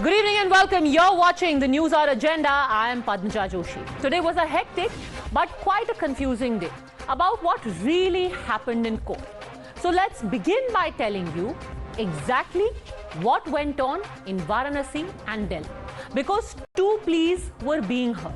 Good evening and welcome. You're watching the News Hour Agenda. I am Padmaja Joshi. Today was a hectic but quite a confusing day about what really happened in court. So let's begin by telling you exactly what went on in Varanasi and Delhi. Because two pleas were being heard.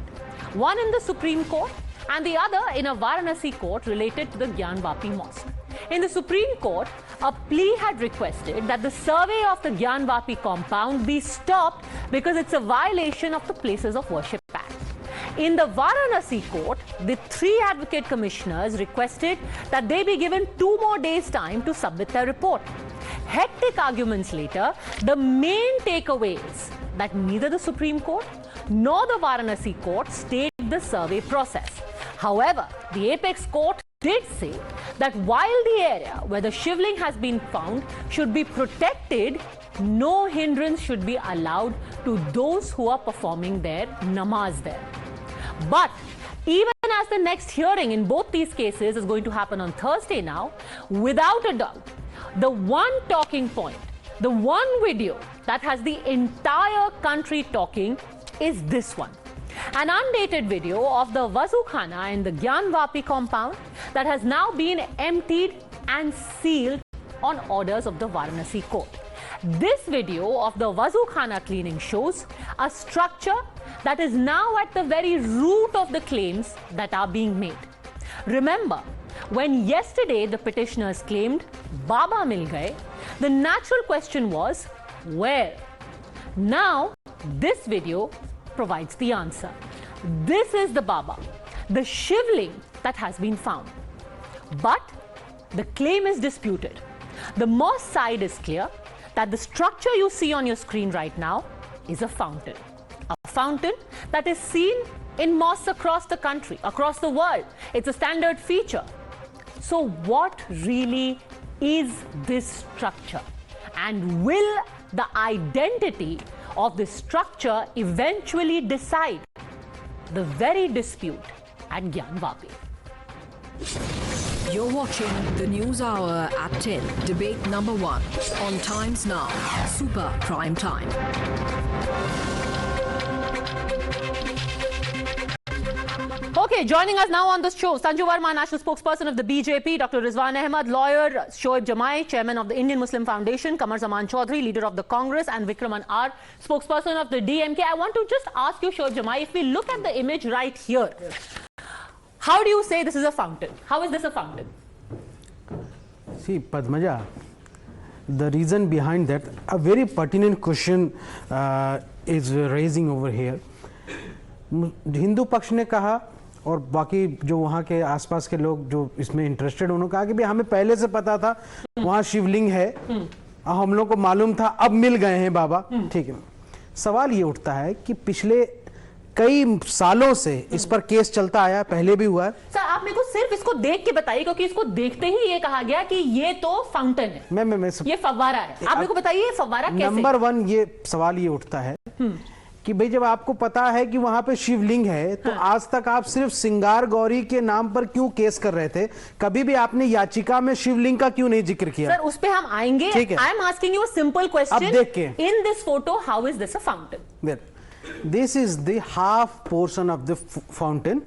One in the Supreme Court and the other in a Varanasi court related to the Gyan Vapi Mosque. In the Supreme Court, a plea had requested that the survey of the Gyan Vapi compound be stopped because it's a violation of the Places of Worship Act. In the Varanasi court, the three advocate commissioners requested that they be given 2 more days' time to submit their report. Hectic arguments later, the main takeaway is that neither the Supreme Court nor the Varanasi court stayed the survey process. However, the apex court did say that while the area where the shivling has been found should be protected, no hindrance should be allowed to those who are performing their namaz there. But even as the next hearing in both these cases is going to happen on Thursday now, without a doubt, the one talking point, the one video that has the entire country talking is this one. An undated video of the Wazukhana in the Gyan Vapi compound that has now been emptied and sealed on orders of the Varanasi court. This video of the Wazukhana cleaning shows a structure that is now at the very root of the claims that are being made. Remember, when yesterday the petitioners claimed Baba mil gaye, the natural question was where? Now, this video provides the answer. This is the Baba, the shivling that has been found. But the claim is disputed. The mosque side is clear that the structure you see on your screen right now is a fountain. A fountain that is seen in mosques across the country, across the world. It's a standard feature. So what really is this structure? And will the identity of this structure eventually decide the very dispute at Gyan Vapi? You're watching the News Hour at 10, debate number 1 on Times Now, Super Prime Time. Okay, joining us now on the show, Sanju Verma, national spokesperson of the BJP, Dr. Rizwan Ahmed, lawyer, Shoaib Jamai, chairman of the Indian Muslim Foundation, Qamar Zaman Chaudhary, leader of the Congress, and Vikraman R, spokesperson of the DMK. I want to just ask you, Shoaib Jamai, if we look at the image right here, how do you say this is a fountain? How is this a fountain? See, Padmaja, the reason behind that, a very pertinent question is raising over here. Hindu पक्ष ने कहा और बाकी जो वहाँ के आसपास के लोग जो इसमें इंटरेस्टेड उन्होंने कहा कि भाई हमें पहले से पता था वहाँ शिवलिंग है, हम लोग को मालूम था, अब मिल गए हैं बाबा, ठीक है। सवाल ये उठता है कि पिछले कई सालों से इस पर केस चलता आया, पहले भी हुआ है। सर, आप मेरे को सिर्फ इसको देख के बताइए, क्योंकि इसको देखते ही ये कहा गया कि ये तो फाउंटेन है, ये फव्वारा है। आप मेरे को बताइए फव्वारा कैसे? नंबर 1 ये सवाल ये उठता है कि भाई जब आपको पता है कि वहां पे शिवलिंग है तो आज तक आप सिर्फ सिंगार गौरी के नाम पर क्यों केस कर रहे थे? कभी भी आपने याचिका में शिवलिंग का क्यों नहीं जिक्र किया? सर, उस पे हम आएंगे। I am asking you a simple question. अब देख के in this photo how is this a fountain? This is the half portion of the fountain.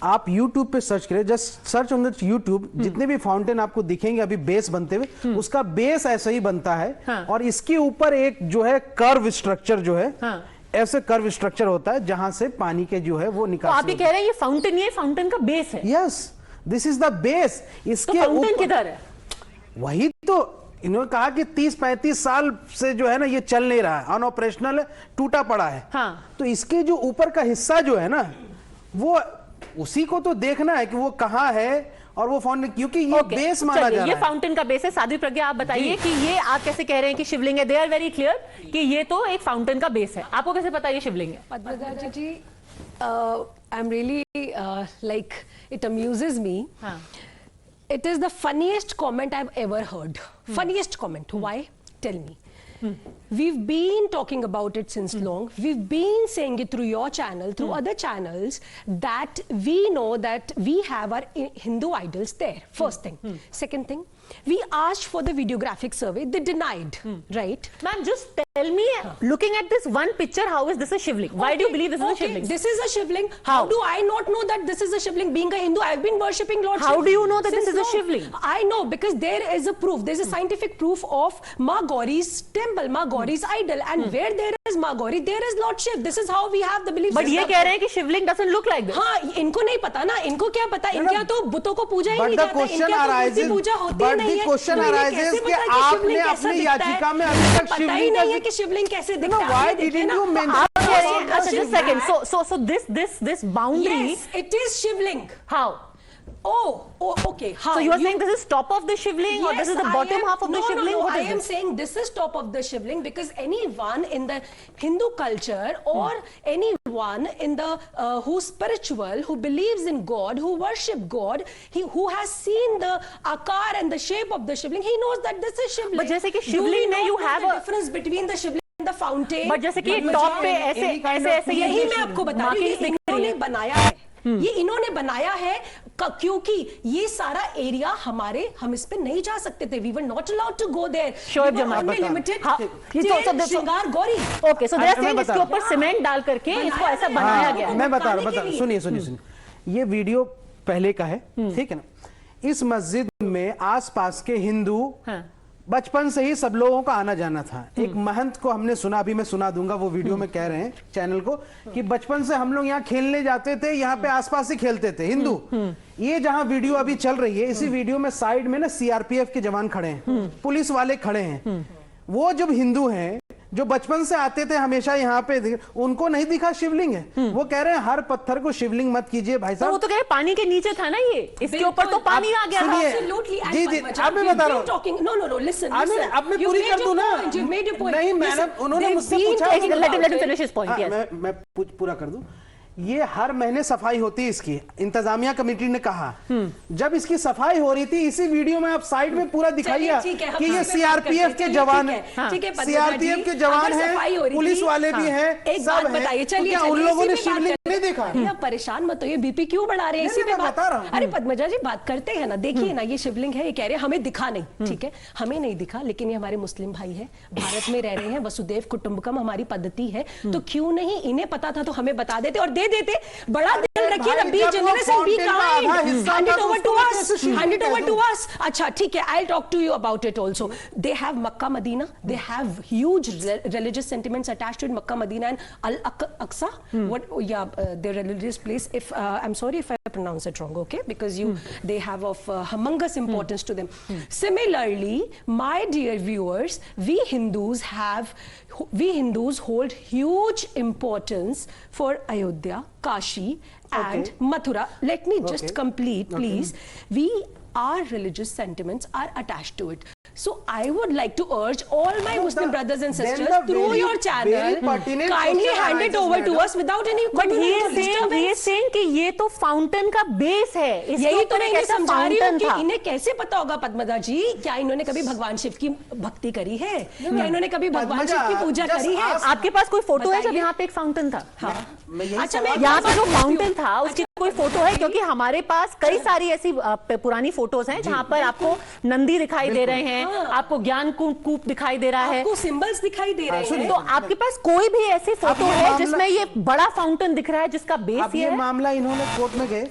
आप YouTube पे सर्च करें, just search on the YouTube, जितने भी फाउंटेन आपको दिखेंगे अभी बेस बनते हुए, उसका बेस ऐसा ही बनता है और इसके ऊपर एक जो है कर्व स्ट्रक्चर जो है, ऐसे कर्व स्ट्रक्चर होता है जहां से पानी के जो है वो निकाल। तो आप ये कह रहे हैं ये फाउंटेन, ये फाउंटेन का बेस है? Yes, this is the base. इसके फाउंटेन किधर है? वही तो इन्होंने कहा कि 30-35 साल से जो है ना ये चल नहीं रहा है, अनऑपरेशनल है, टूटा पड़ा है। तो इसके जो ऊपर का हिस्सा जो है ना, वो उसी को तो देखना है कि वो कहाँ है और वो फाउंटेन, क्योंकि ये बेस माना जा रहा है। ये फाउंटेन का बेस है। साध्वी प्रज्ञा, आप बताइए कि ये आप कैसे कह रहे हैं कि शिवलिंग है? दे आर वेरी क्लियर कि ये तो एक फाउंटेन का बेस है। आपको कैसे पता ये शिवलिंग है? Padmaja ji, I'm really like it amuses me. It is the funniest comment I've ever heard. Funniest comment. Why? Tell me. We've been talking about it since long. We've been saying it through your channel, through other channels, that we know that we have our Hindu idols there. First thing. Second thing, we asked for the videographic survey. They denied, right? Ma'am, just tell me, looking at this one picture, how is this a Shivling? Why do you believe this is a Shivling? This is a Shivling. How do I not know that this is a Shivling? Being a Hindu, I've been worshipping Lord Shiva. How do you know that this is a long. Shivling? I know because there is a proof. There's a scientific proof of Ma Gauri's temple, Ma Gauri's idol, and where there is Ma Gauri, there is Lord Shiv. This is how we have the belief. But ये कह रहे हैं कि Shivling doesn't look like this. हाँ, इनको नहीं पता ना, इनको क्या पता? इनके यहाँ तो बुतों को पूजा ही नहीं जाता, इनके यहाँ तो मूर्ति पूजा होती ही नहीं है। क्वेश्चन arises कि आपने अपनी याचिका में अभी तक पता ही नहीं है कि शिवलिंग कैसे दिखता है। Why didn't you mention? Just a second. So this boundary. Yes, it is Shivling. How? Oh, okay. How? So you are saying this is top of the Shivling, or this is the bottom half of the Shivling? No, What I is am this? saying this is top of the Shivling because anyone in the Hindu culture or anyone in the who's spiritual, who believes in God, who worship God, who has seen the akar and the shape of the Shivling, he knows that this is Shivling. But जैसे कि Shivling में you have a difference between the Shivling and the fountain. But जैसे कि top पे ऐसे यही मैं आपको बता रही हूँ, ये इन्होंने बनाया है। ये इन्होंने बनाया है क्योंकि ये सारा एरिया हम इस पे नहीं जा सकते थे. We were not allowed to go there. Shoaib Jamal limited. श्रृंगार Gauri. Okay, so they are saying इसके ऊपर सीमेंट डाल करके इसको ऐसा बनाया गया. मैं बता रहा हूँ, सुनिए. ये वीडियो पहले का है, ठीक है ना. इस मस्जिद में आसपास के हिंदू बचपन से ही सब लोगों का आना जाना था. एक महंत को हमने सुना, अभी मैं सुना दूंगा, वो वीडियो में कह रहे हैं चैनल को कि बचपन से हम लोग यहाँ खेलने जाते थे, यहाँ पे आसपास ही खेलते थे हिंदू. ये जहाँ वीडियो अभी चल रही है, इसी वीडियो में साइड में ना सीआरपीएफ के जवान खड़े हैं, पुलिस वाले खड़े हैं. वो जब हिंदू हैं जो बचपन से आते थे हमेशा यहाँ पे, उनको नहीं दिखा शिवलिंग है. वो कह रहे हैं हर पत्थर को शिवलिंग मत कीजिए भाई साहब. वो तो कह रहे पानी के नीचे था ना, ये इसके ऊपर तो पानी आ गया था. जी जी, अब मैं बता रहा हूँ. अब मैं पूरी कर दूं ना. नहीं मैडम, उन्होंने मुझसे पूछा, मैं पूरा कर दूं. ये हर महीने सफाई होती है इसकी, इंतजामिया कमेटी ने कहा. जब इसकी सफाई हो रही थी, इसी वीडियो में आप साइड में पूरा दिखाइए कि ये सीआरपीएफ के जवान है, सीआरपीएफ के जवान हैं, पुलिस वाले भी हैं, सब हैं. क्या उन लोगों ने शिवलिंग नहीं देखा? आप परेशान मत होइए, बीपी क्यों बढ़ा रहे हैं? इसी पे बता रहा हूं. अरे पद्मजा जी, बात करते हैं ना. देखिए ना, ये शिवलिंग है, ये कह रहे हैं हमें दिखा नहीं. ठीक है, हमें नहीं दिखा, लेकिन ये हमारे मुस्लिम भाई है, भारत में रह रहे हैं, वसुदेव कुटुंबकम हमारी पद्धति है, तो क्यों नहीं इन्हें पता था तो हमें बता देते और देते. बड़ा दिल रखिए ना. Be generation, be kind. Hand it over to us, hand it over to us. अच्छा ठीक है, I will talk to you about it also. They have Mecca Medina, they have huge religious sentiments attached to it. Makkah, Medina and Al-Aqsa, what their religious place. If I'm sorry if I pronounce it wrong, okay, because they have of humongous importance to them. Similarly, my dear viewers, we Hindus hold huge importance for Ayodhya, Kashi and Mathura. Let me just complete, please. Our religious sentiments are attached to it. So I would like to urge all my Muslim brothers and sisters through your channel, kindly hand it over to us without any. But he is saying कि ये तो fountain का base है. यही तो मैं इन्हें समझा रही हूँ कि इन्हें कैसे पता होगा पद्मजा जी. क्या इन्होंने कभी भगवान शिव की भक्ति करी है? क्या इन्होंने कभी भगवान शिव की पूजा करी है? आपके पास कोई फोटो है जब यहाँ पे एक फाउंटेन था? अच्छा, यहाँ पे जो फाउंटेन था उसकी कोई फोटो है? क्योंकि हमारे पास कई सारी ऐसी पुरानी फोटोज हैं जहाँ पर आपको नंदी दिखाई दे रहे हैं, आपको ज्ञान कूप दिखाई दे रहा है, आपको सिंबल्स दिखाई दे रहे हैं. तो आपके पास कोई भी ऐसी फोटो है जिसमें ये बड़ा फाउंटेन दिख रहा है जिसका बेस ये है? मामला इन्होंने कोर्ट में गए,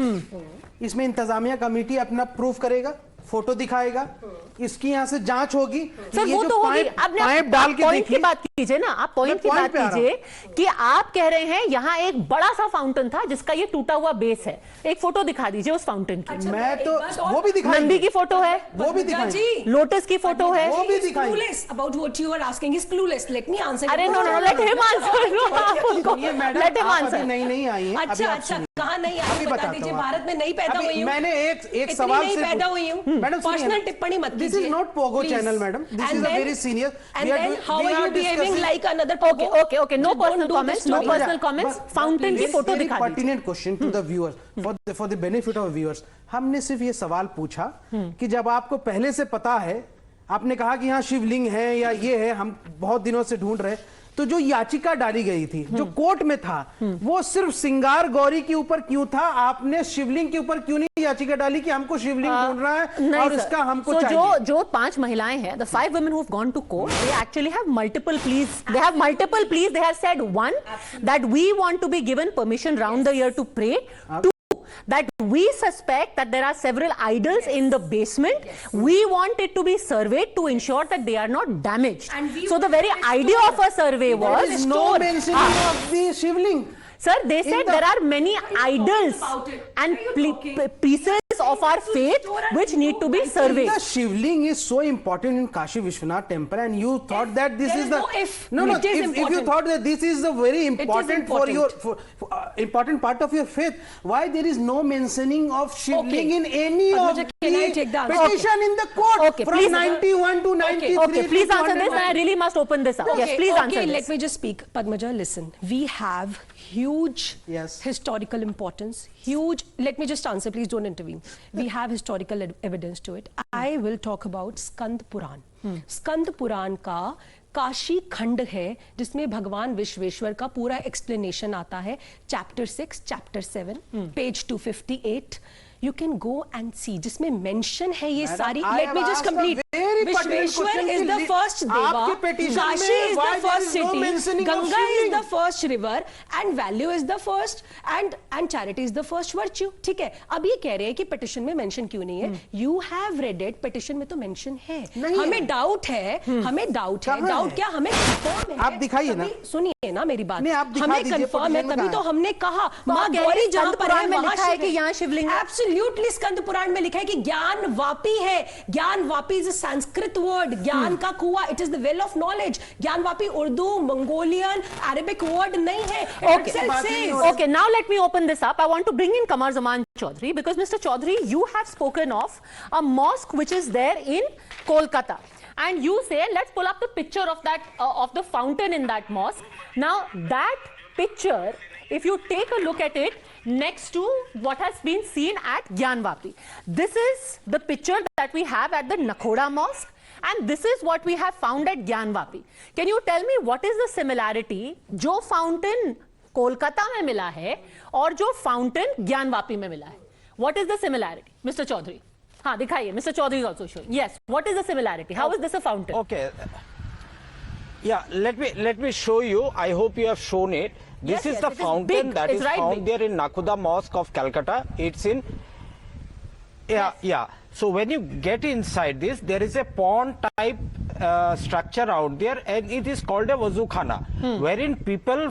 इसमें इंतजामिया कमेटी अपना प्रूफ करेगा, फोटो दिखाएगा, इसकी यहाँ से जांच होगी. सर वो तो होगी. पाइप डाल के पॉइंट की बात कीजिए ना, आप पॉइंट की बात कीजिए कि आप कह रहे हैं यहाँ एक बड़ा सा फाउंटेन था जिसका ये टूटा हुआ बेस है. एक फोटो दिखा दीजिए उस फाउंटेन की. अच्छा, मैं तो वो भी दिखाई, नंदी की फोटो है, वो भी दिखाई, लोटस की फोटो है, वो भी दिखाई. Clueless about what you are asking is clueless. Let me answer. अरे no, let him answer. Let him answer. नहीं आई है. अच्छा, कहाँ नहीं आई बता दीजिए. भारत में नहीं पैदा हुई हूँ. मैंने एक सवाल से पैदा हुई हूँ. पर्सनल टिप्पणी मत कीजिए. This is not Pogo channel, madam. This is a very senior. And then how are you behaving like another Pogo? Okay. No personal comments. No personal comments. Fountain की फोटो दिखा दीजिए. Pertinent question to the viewers, for the benefit of viewers. हमने सिर्फ ये सवाल पूछा कि जब आपको पहले से पता है, आपने कहा कि यहाँ शिवलिंग है या ये है, हम बहुत दिनों से ढूंढ रहे, तो जो याचिका डाली गई थी, जो कोर्ट में था, वो सिर्फ सिंगार गौरी के ऊपर क्यों था? आपने शिवलिंग के ऊपर क्यों नहीं याचिका डाली कि हमको शिवलिंग ढूंढना है और इसका हमको चाहिए? जो 5 महिलाएं हैं, the 5 women who've gone to court, they actually have multiple pleas. They have multiple pleas. They have said, one, that we want to be given permission round the year to pray. Two, that we suspect that there are several idols in the basement. We want it to be surveyed to ensure that they are not damaged. So the very idea of a survey was there is no mentioning of the shivling. Sir, they said there are many idols and pieces of our faith which need to be surveyed. The shivling is so important in Kashi Vishwanath temple, and you thought that this is the if you thought that this is the very important for your important part of your faith, why there is no mentioning of shivling in any of the petition in the court from 91 to 93? Okay, please answer this. I really must open this up. Yes, please answer this. Let me just speak. Padmaja, listen. We have huge historical importance. Huge. Let me just answer. Please don't intervene. We have historical evidence to it. I will talk about Skand Puran. Skanda Purana का काशी खंड है जिसमें भगवान विश्वेश्वर का पूरा explanation आता है. Chapter 6, chapter 7, page 258. You can go and see जिसमें मेंशन है ये सारी. Let me just complete. Vishweshwar is the first deva, Kashi is the first city, Ganga is the first river, and value is the first, and charity is the first virtue. ठीक है. अब ये कह रहे हैं कि पिटिशन में मेंशन क्यों नहीं है? You have read it. Petition में तो मेंशन है. हमें डाउट है. हमें डाउट है. डाउट क्या? हमें कंफर्म है. आप दिखाइए ना. सुनिए ना मेरी बात. हमें कंफर्म है तभी तो हमने कहा माँ गौरी जहाँ पर है लिखा है कि यहाँ शिवलिंग. Absolutely, स्कंद पुराण में लिखा है कि ज्ञान वापी है. ज्ञान वापी इज अ संस्कृत वर्ड. ज्ञान का कुआं. It is the well of knowledge. Gyanvapi Urdu, Mongolian, Arabic word नहीं है. Okay, now let me open this up. I want to bring in Qamar Zaman Chaudhary because Mr. Chaudhary, you have spoken of a mosque which is there in Kolkata. And you say, let's pull up the picture of that of the fountain in that mosque. Now that picture, if you take a look at it next to what has been seen at Gyanvapi, this is the picture that we have at the Nakhoda mosque, and this is what we have found at Gyanvapi. Can you tell me what is the similarity जो fountain Kolkata में मिला है और जो fountain Gyanvapi में मिला है? What is the similarity, Mr. Chaudhary? हाँ दिखाइए. Mr. Chaudhary is also showing. Yes, what is the similarity? How is this a fountain? Okay. Yeah, let me show you. I hope you have shown it. This is the fountain that is found there in Nakhoda Mosque of Calcutta. It's in yeah. So when you get inside this, there is a pond type structure out there, and it is called a wazukhana, wherein people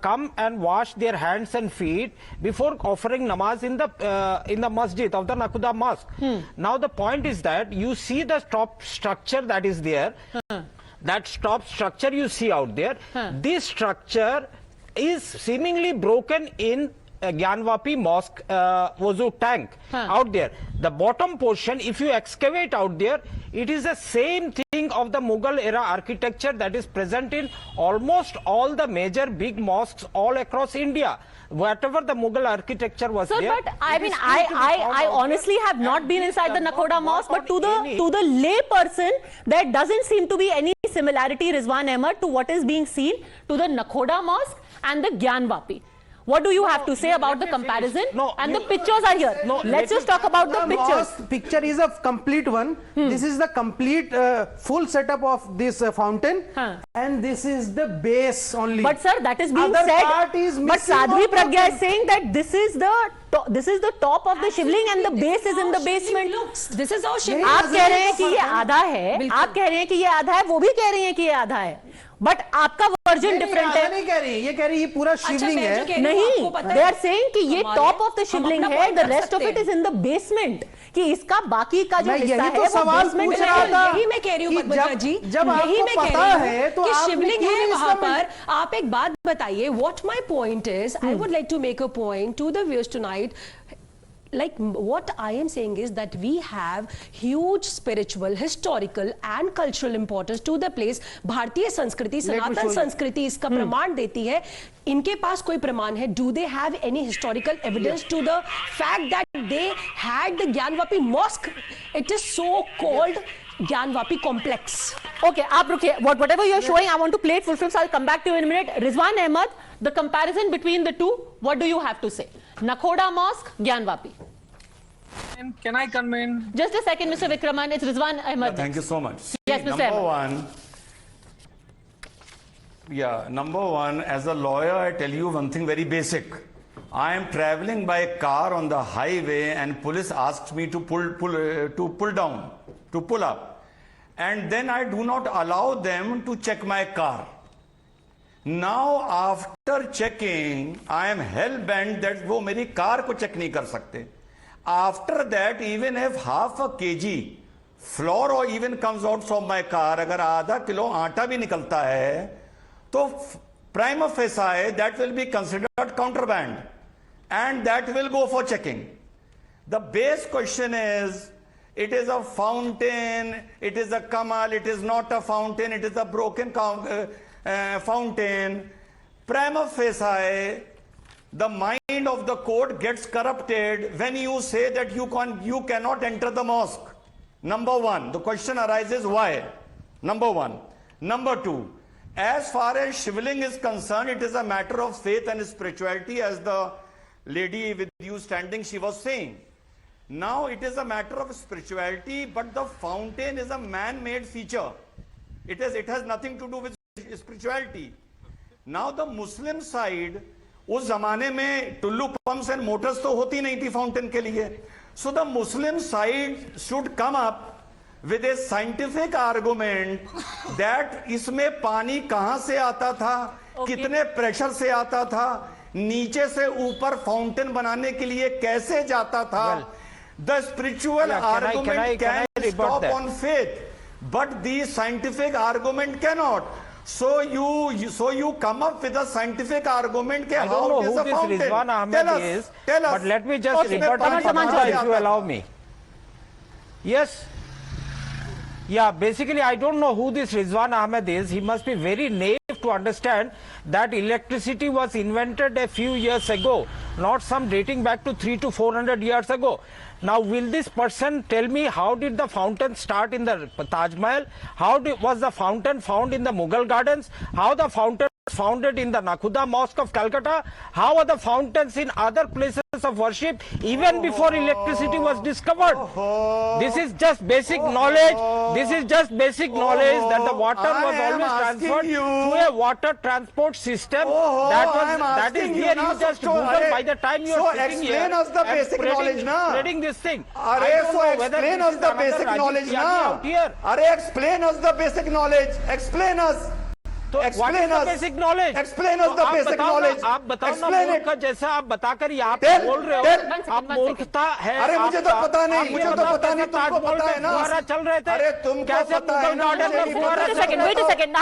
come and wash their hands and feet before offering namaz in the masjid of the Nakhoda Mosque. Now the point is that you see the top structure that is there. That top structure you see out there. This structure is seemingly broken in Gyanvapi Mosque wuzu tank out there. The bottom portion, if you excavate out there, it is the same thing of the Mughal era architecture that is present in almost all the major big mosques all across India. Whatever the Mughal architecture was there. But I mean, I honestly have not been inside the Nakhoda Mosque, but to the lay person, there doesn't seem to be any similarity, Rizwan Ahmed, to what is being seen to the Nakhoda Mosque and the Gyanvapi. What do you have to say about the comparison? The pictures are here. Let's just talk about the pictures. Picture is a complete one. This is the complete full setup of this fountain, and this is the base only. But sir, that is being said. But Sadhvi Pragya is saying that this is the top of the shivling and the base is in the basement. This is how shivling. आप कह रहे हैं कि ये आधा है. आप कह रहे हैं कि ये आधा है. वो भी कह रही हैं कि ये आधा है. बट आपका वर्जन डिफरेंट है. नहीं कह रही, ये कह रही ये पूरा शिवलिंग है. नहीं, दे आर सेइंग कि ये टॉप ऑफ द शिवलिंग है, the rest of it is in the basement. कि इसका बाकी का जो हिस्सा है वो सवाल पूछ रहा था. यही मैं कह रही हूँ पद्मजा जी, जब आपको पता है तो शिवलिंग है वहां पर. आप एक बात बताइए. What my point is, I would like to make a point to the viewers tonight. Like what I am saying is that we have huge spiritual, historical and cultural importance to the place. भारतीय संस्कृति, सनातन संस्कृति इसका प्रमाण देती है. इनके पास कोई प्रमाण है? Do they have any historical evidence to the fact that they had the Gyanvapi Mosque? It is so called Gyanvapi complex. Okay, aap rukiye. Whatever you're showing, I want to play it full film, so I'll come back to you in a minute. Rizwan Ahmed, the comparison between the two, what do you have to say? Nakhoda Mosque, Gyanvapi. Can I come in? Just a second, Mr. Vikraman. It's Rizwan Ahmed. Thank you so much. Yes, Mr. Ahmed. Number one, as a lawyer, I tell you one thing very basic. I am traveling by car on the highway and police asks me to pull up. And then I do not allow them to check my car. Now after checking, I am hell-bent that वो मेरी car को check नहीं कर सकते. After that, even if half a kg flour or even comes out from my car, अगर आधा kilo आटा भी निकलता है, तो prima facie that will be considered contraband, and that will go for checking. The base question is, it is a fountain, it is a kamal, it is not a fountain, it is a broken fountain. Prima facie, the mind of the court gets corrupted when you say that you cannot enter the mosque. Number one, the question arises why? Number one. Number two, as far as shivling is concerned, it is a matter of faith and spirituality, as the lady with you standing, she was saying. Now it is a matter of spirituality, but the fountain is a man-made feature. It has nothing to do with spirituality. Now the Muslim side, उस जमाने में Tullu pumps and motors तो होती नहीं थी fountain के लिए. So the Muslim side should come up with a scientific argument that इसमें पानी कहां से आता था, कितने प्रेशर से आता था, नीचे से ऊपर फाउंटेन बनाने के लिए कैसे जाता था. The spiritual argument can stop on faith, but the scientific argument cannot. So you come up with a scientific argument. I don't know who this Rizwan Ahmed is, but let me just rebut if you allow me. Yes. Yeah, basically I don't know who this Rizwan Ahmed is. He must be very naive to understand that electricity was invented a few years ago, not some dating back to 300 to 400 years ago. Now, will this person tell me how did the fountain start in the Taj Mahal? Was the fountain found in the Mughal gardens? How the fountain was founded in the Nakhoda Mosque of Calcutta? How are the fountains in other places of worship even before electricity was discovered? This is just basic knowledge. This is just basic knowledge that the water was always transferred through a water transport system. That is here. You just Google by the time you are sitting here us the basic knowledge now. Spreading this thing. Explain us the basic knowledge now. Explain us the basic knowledge. Explain us. Explain us. Basic knowledge. Explain us the basic knowledge. आप बताओ ना मूर्ख जैसा आप बताकर यहाँ पे बोल रहे हो. आप मूर्खता है. अरे मुझे तो पता नहीं. मुझे तो पता नहीं. तुमको पता है ना. फुहारा चल रहे थे. अरे तुमको पता है ना. Wait a second. I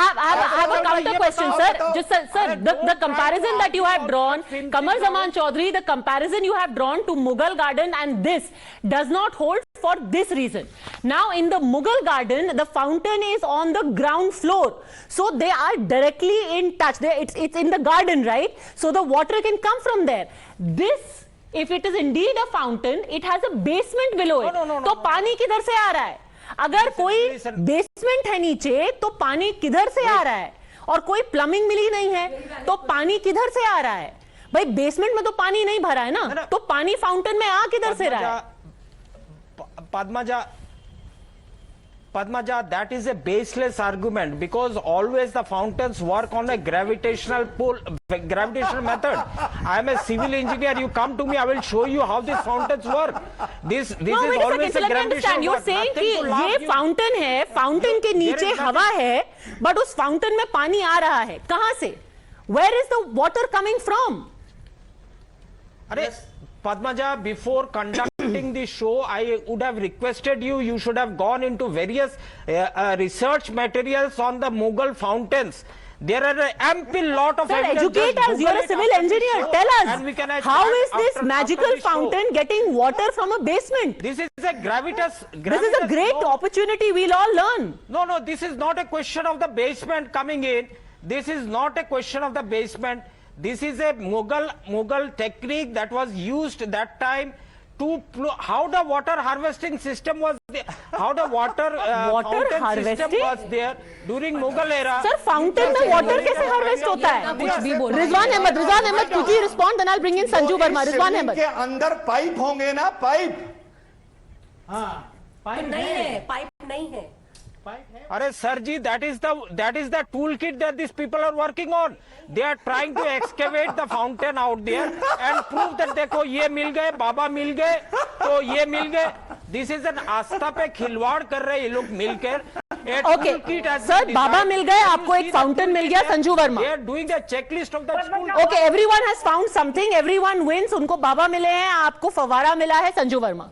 have a counter question, sir. Just sir, the comparison that you have drawn, Qamar Zaman Chaudhary, the comparison you have drawn to Mughal garden and this does not hold for this reason. Now in the Mughal garden, the fountain is on the ground floor, so they are directly in touch. It's in the garden, right? So the water can come from there. This, if it is indeed a fountain, it has a basement below it. तो पानी किधर से आ रहा है? अगर कोई basement है नीचे तो पानी किधर से आ रहा है? और कोई प्लम्बिंग मिली नहीं है तो पानी किधर से आ रहा है? भाई बेसमेंट में तो पानी नहीं भरा है ना, तो पानी फाउंटेन में आ किधर से रहा है? Padmaja, that is a baseless argument because always the fountains work on a gravitational method. I am a civil engineer. You come to me, I will show you how these fountains work. This is always a gravitational. You're saying कि ये fountain है, fountain के नीचे हवा है, but उस fountain में पानी आ रहा है. कहाँ से? Where is the water coming from? अरे Padmaja, before conducting the show, I would have requested you should have gone into various research materials on the Mughal fountains. There are an ample lot of evidence. Educate us. You are a civil engineer. Tell us, how is this magical fountain getting water from a basement? This is a This is a great opportunity. We'll all learn. No, this is not a question of the basement coming in. This is not a question of the basement. This is a Mughal technique that was used that time to how the water harvesting system was how the water fountain system was there during Mughal era. Sir, fountain में water कैसे harvest होता है? Rizwan Ahmed, quickly respond, then I'll bring in Sanju Verma. Rizwan Ahmed. के अंदर pipe होंगे ना, pipe? हाँ, pipe नहीं है. अरे sir ji, that is the toolkit that these people are working on. They are trying to excavate the fountain out there and prove that देखो ये मिल गए, बाबा मिल गए, तो ये मिल गए. This is an आस्था पे खिलवाड़ कर रहे ये लोग मिलकर. Okay, sir, बाबा मिल गए, आपको एक fountain मिल गया, Sanju Verma. They are doing the checklist of the school. Okay, everyone has found something, everyone wins. उनको बाबा मिले हैं, आपको फवारा मिला है, Sanju Verma.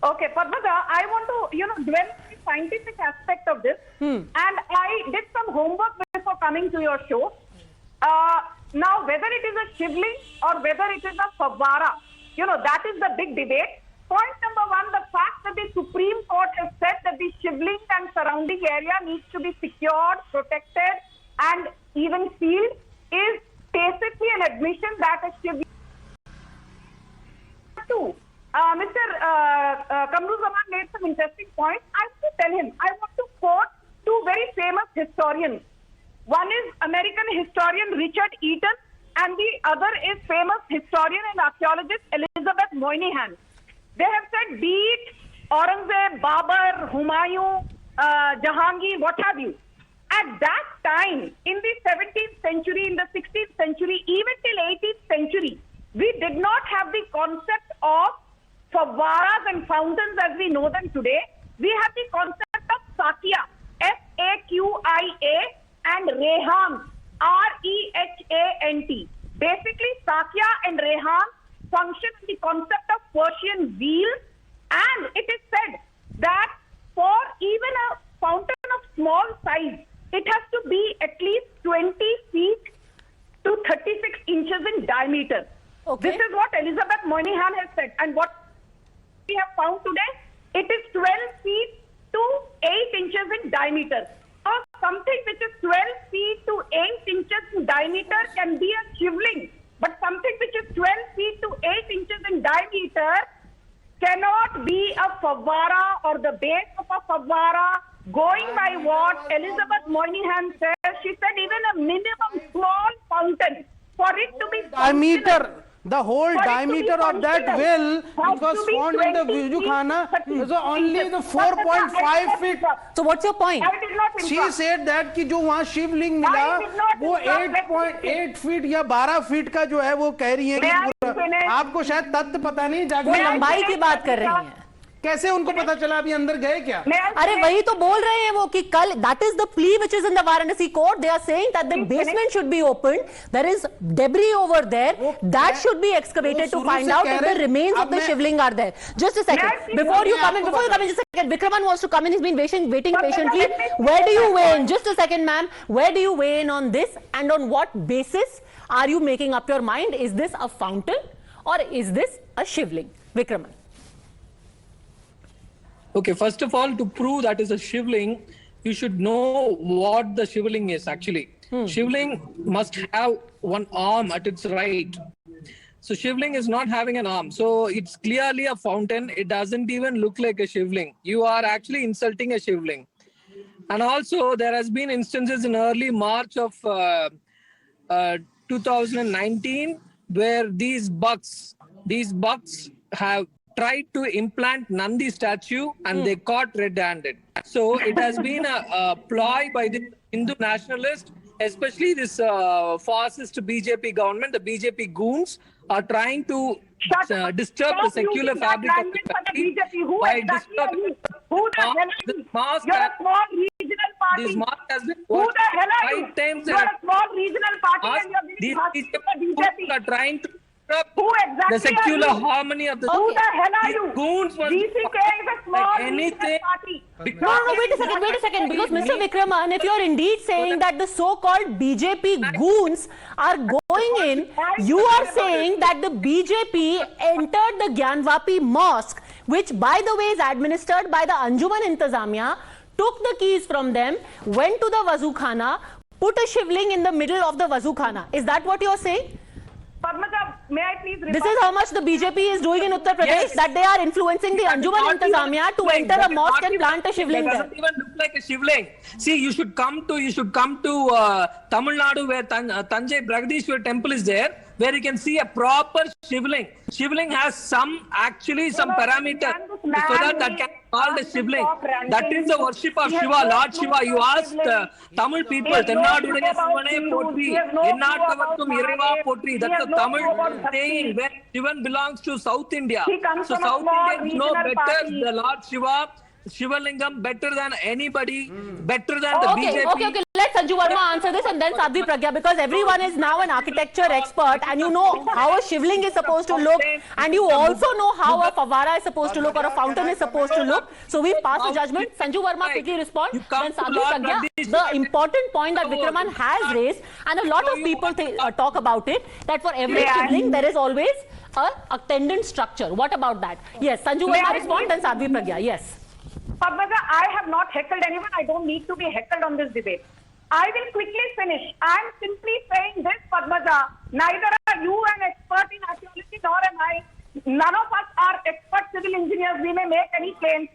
Okay, Padmaja, I want to, dwell on the scientific aspect of this. And I did some homework before coming to your show. Now, whether it is a shivling or whether it is a favara, that is the big debate. Point number one, the fact that the Supreme Court has said that the shivling and surrounding area needs to be secured, protected, and even sealed is basically an admission that a shivling. Two. Mr. Kamruzaman made some interesting points. I want to tell him, I want to quote two very famous historians. One is American historian Richard Eaton, and the other is famous historian and archaeologist Elizabeth Moynihan. They have said, be it Aurangzeb, Babur, Humayun, Jahangir, what have you. At that time, in the 17th century, in the 16th century, even till 18th century, we did not have the concept of favaras and fountains as we know them today. We have the concept of Sakya, S-A-Q-I-A, and Rehan, R-E-H-A-N-T. Basically, Sakya and Rehan function in the concept of Persian wheels, and it is said that for even a fountain of small size, it has to be at least 20 feet to 36 inches in diameter. Okay. This is what Elizabeth Moynihan has said, and what we have found today, it is 12 feet to 8 inches in diameter. So something which is 12 feet to 8 inches in diameter can be a shivling, but something which is 12 feet to 8 inches in diameter cannot be a favara or the base of a favara. Going by what Elizabeth Moynihan says, she said even a minimum small fountain for it to be diameter. The whole diameter of that well, which was found in the Vijaykhana, is only the 4.5 feet. So what's your point? She said that कि जो वहाँ शिवलिंग मिला वो 8.8 feet या 12 feet का जो है वो कह रही है कि आपको शायद तथ्य पता नहीं जाके लंबाई की बात कर रही हैं. कैसे उनको पता चला अभी अंदर गए क्या? अरे वही तो बोल रहे हैं वो कि कल, that is the plea which is in the Varanasi court. They are saying that the basement should be opened. There is debris over there that should be excavated to find out if the remains of the shivling are there. Just a second. Before you come in, just a second. Vikraman wants to come in. He's been waiting patiently. Where do you weigh in? Just a second, ma'am. Where do you weigh in on this, and on what basis are you making up your mind? Is this a fountain or is this a shivling? Vikraman. Okay, first of all, to prove that is a shivling, you should know what the shivling is actually. Shivling must have one arm at its right. So shivling is not having an arm. So it's clearly a fountain. It doesn't even look like a shivling. You are actually insulting a shivling. And also there has been instances in early March of 2019 where these bucks have tried to implant Nandi statue and they caught red-handed. So it has been a ploy by the Hindu nationalists, especially this fascist BJP government. The BJP goons are trying to disturb the secular fabric of the country by disturbing the mosque. You're a small regional party. This mosque has been Who the hell are you? 5 times. You're a small regional party and you're These BJP. are trying to Who exactly the secular are you? harmony of the Who the hell are you? goons was DCK is a small like regional anything. party. No, wait a second. Because Mr. Vikraman, if you are indeed saying that the so-called BJP goons are going in, you are saying that the BJP entered the Gyanvapi mosque, which by the way is administered by the Anjuman Intizamiya, took the keys from them, went to the Wazukhana, put a shivling in the middle of the Wazukhana. Is that what you are saying? Padmaja, may I please reply? This is how much the BJP is doing in Uttar Pradesh, Yes. that they are influencing the Anjuman Intizamiya to enter a mosque and plant a shivling That there. doesn't even look like a shivling. See, you should come to Tamil Nadu, where Tanjai Brahadishwar temple is there, where you can see a proper shivling. Shivling has some parameters so that can be called a shivling. That is the worship of Shiva, Lord Shiva. You asked Tamil people, Tennadudaiya Shivane Potri, Ennathavarkum Iraiva Potri. That's a Tamil saying where Shivan belongs to South India. So South Indians know better the Lord Shiva, Shivalingam better than anybody, better than the BJP. Okay. Let Sanju Verma answer this and then Sadhvi Pragya, because everyone is now an architecture expert and you know how a shivling is supposed to look, and you also know how a favara is supposed to look or a fountain is supposed to look. So we pass the judgment. Sanju Verma quickly respond. Then Sadhvi Pragya, the important point that Vikraman has raised, and a lot of people talk about it, that for every shivling there is always a attendant structure. What about that? Yes, Sanju Verma respond, then Sadhvi Pragya. Yes. Padmaja, I have not heckled anyone. I don't need to be heckled on this debate. I will quickly finish. I am simply saying this, Padmaja. Neither are you an expert in archaeology nor am I. None of us are expert civil engineers. We may make any claims.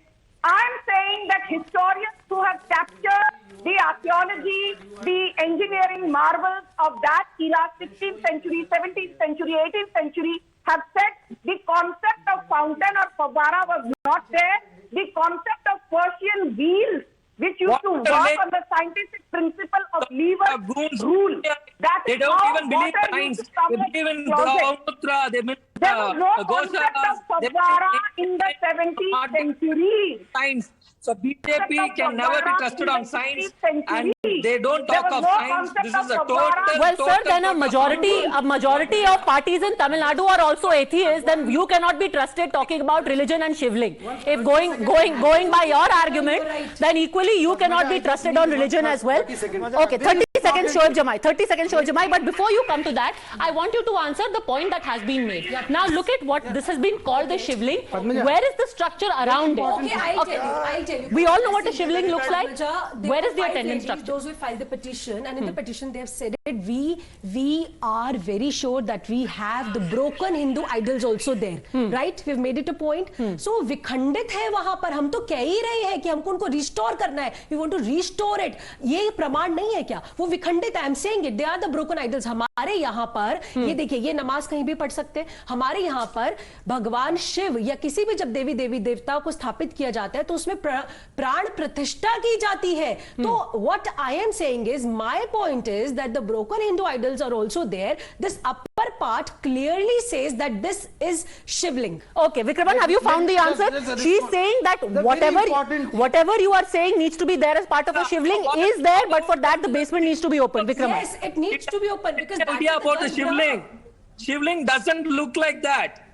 I am saying that historians who have captured the archaeology, the engineering marvels of that era, 16th century, 17th century, 18th century, have said the concept of fountain or favara was not there. The concept of Persian wheels, which used to work on the scientific principle of lever rule. That they is don't how even believe water science. used to come They believe in closet. Brahmaputra. They believe There was no concept of favara in the 17th century. Science. So BJP can never be trusted on science, and they don't talk of science. This is a total. Well, sir, then a majority of parties in Tamil Nadu are also atheists. Then you cannot be trusted talking about religion and shivling. If going by your argument, then equally you cannot be trusted on religion as well. Okay, 30 seconds, Shoaib Jamai. 30 seconds, Shoaib Jamai. But before you come to that, I want you to answer the point that has been made. Now look at what this has been called the shivling. Where is the structure around it? Okay, I'll tell you. We all know what a shivling looks like. Where is the attendance structure? Those who filed the petition, and in the petition they have said it. We are very sure that we have the broken Hindu idols also there, right? We've made it a point. So विखंडित है वहां पर. हम तो कह ही रहे हैं कि हमको उनको restore करना है. We want to restore it. ये प्रमाण नहीं है क्या? वो विखंडित है. I'm saying it. They are the broken idols. हमारे यहाँ पर ये देखिए, ये नमाज कहीं भी पढ़ सकते हैं. हमारे यहाँ पर भगवान शिव या किसी भी जब देवी देवताओं को स्थापित किया जाता है तो उसमें प्राण प्रतिष्ठा की जाती है. तो what I am saying is, my point is that the broken Hindu idols are also there. This upper part clearly says that this is shivling. Okay, Vikraman, have you found the answer? She's saying that whatever you are saying needs to be there as part of a shivling is there, but for that the basement needs to be open. Vikraman. Yes, it needs to be open because The idea about the shivling. Shivling doesn't look like that.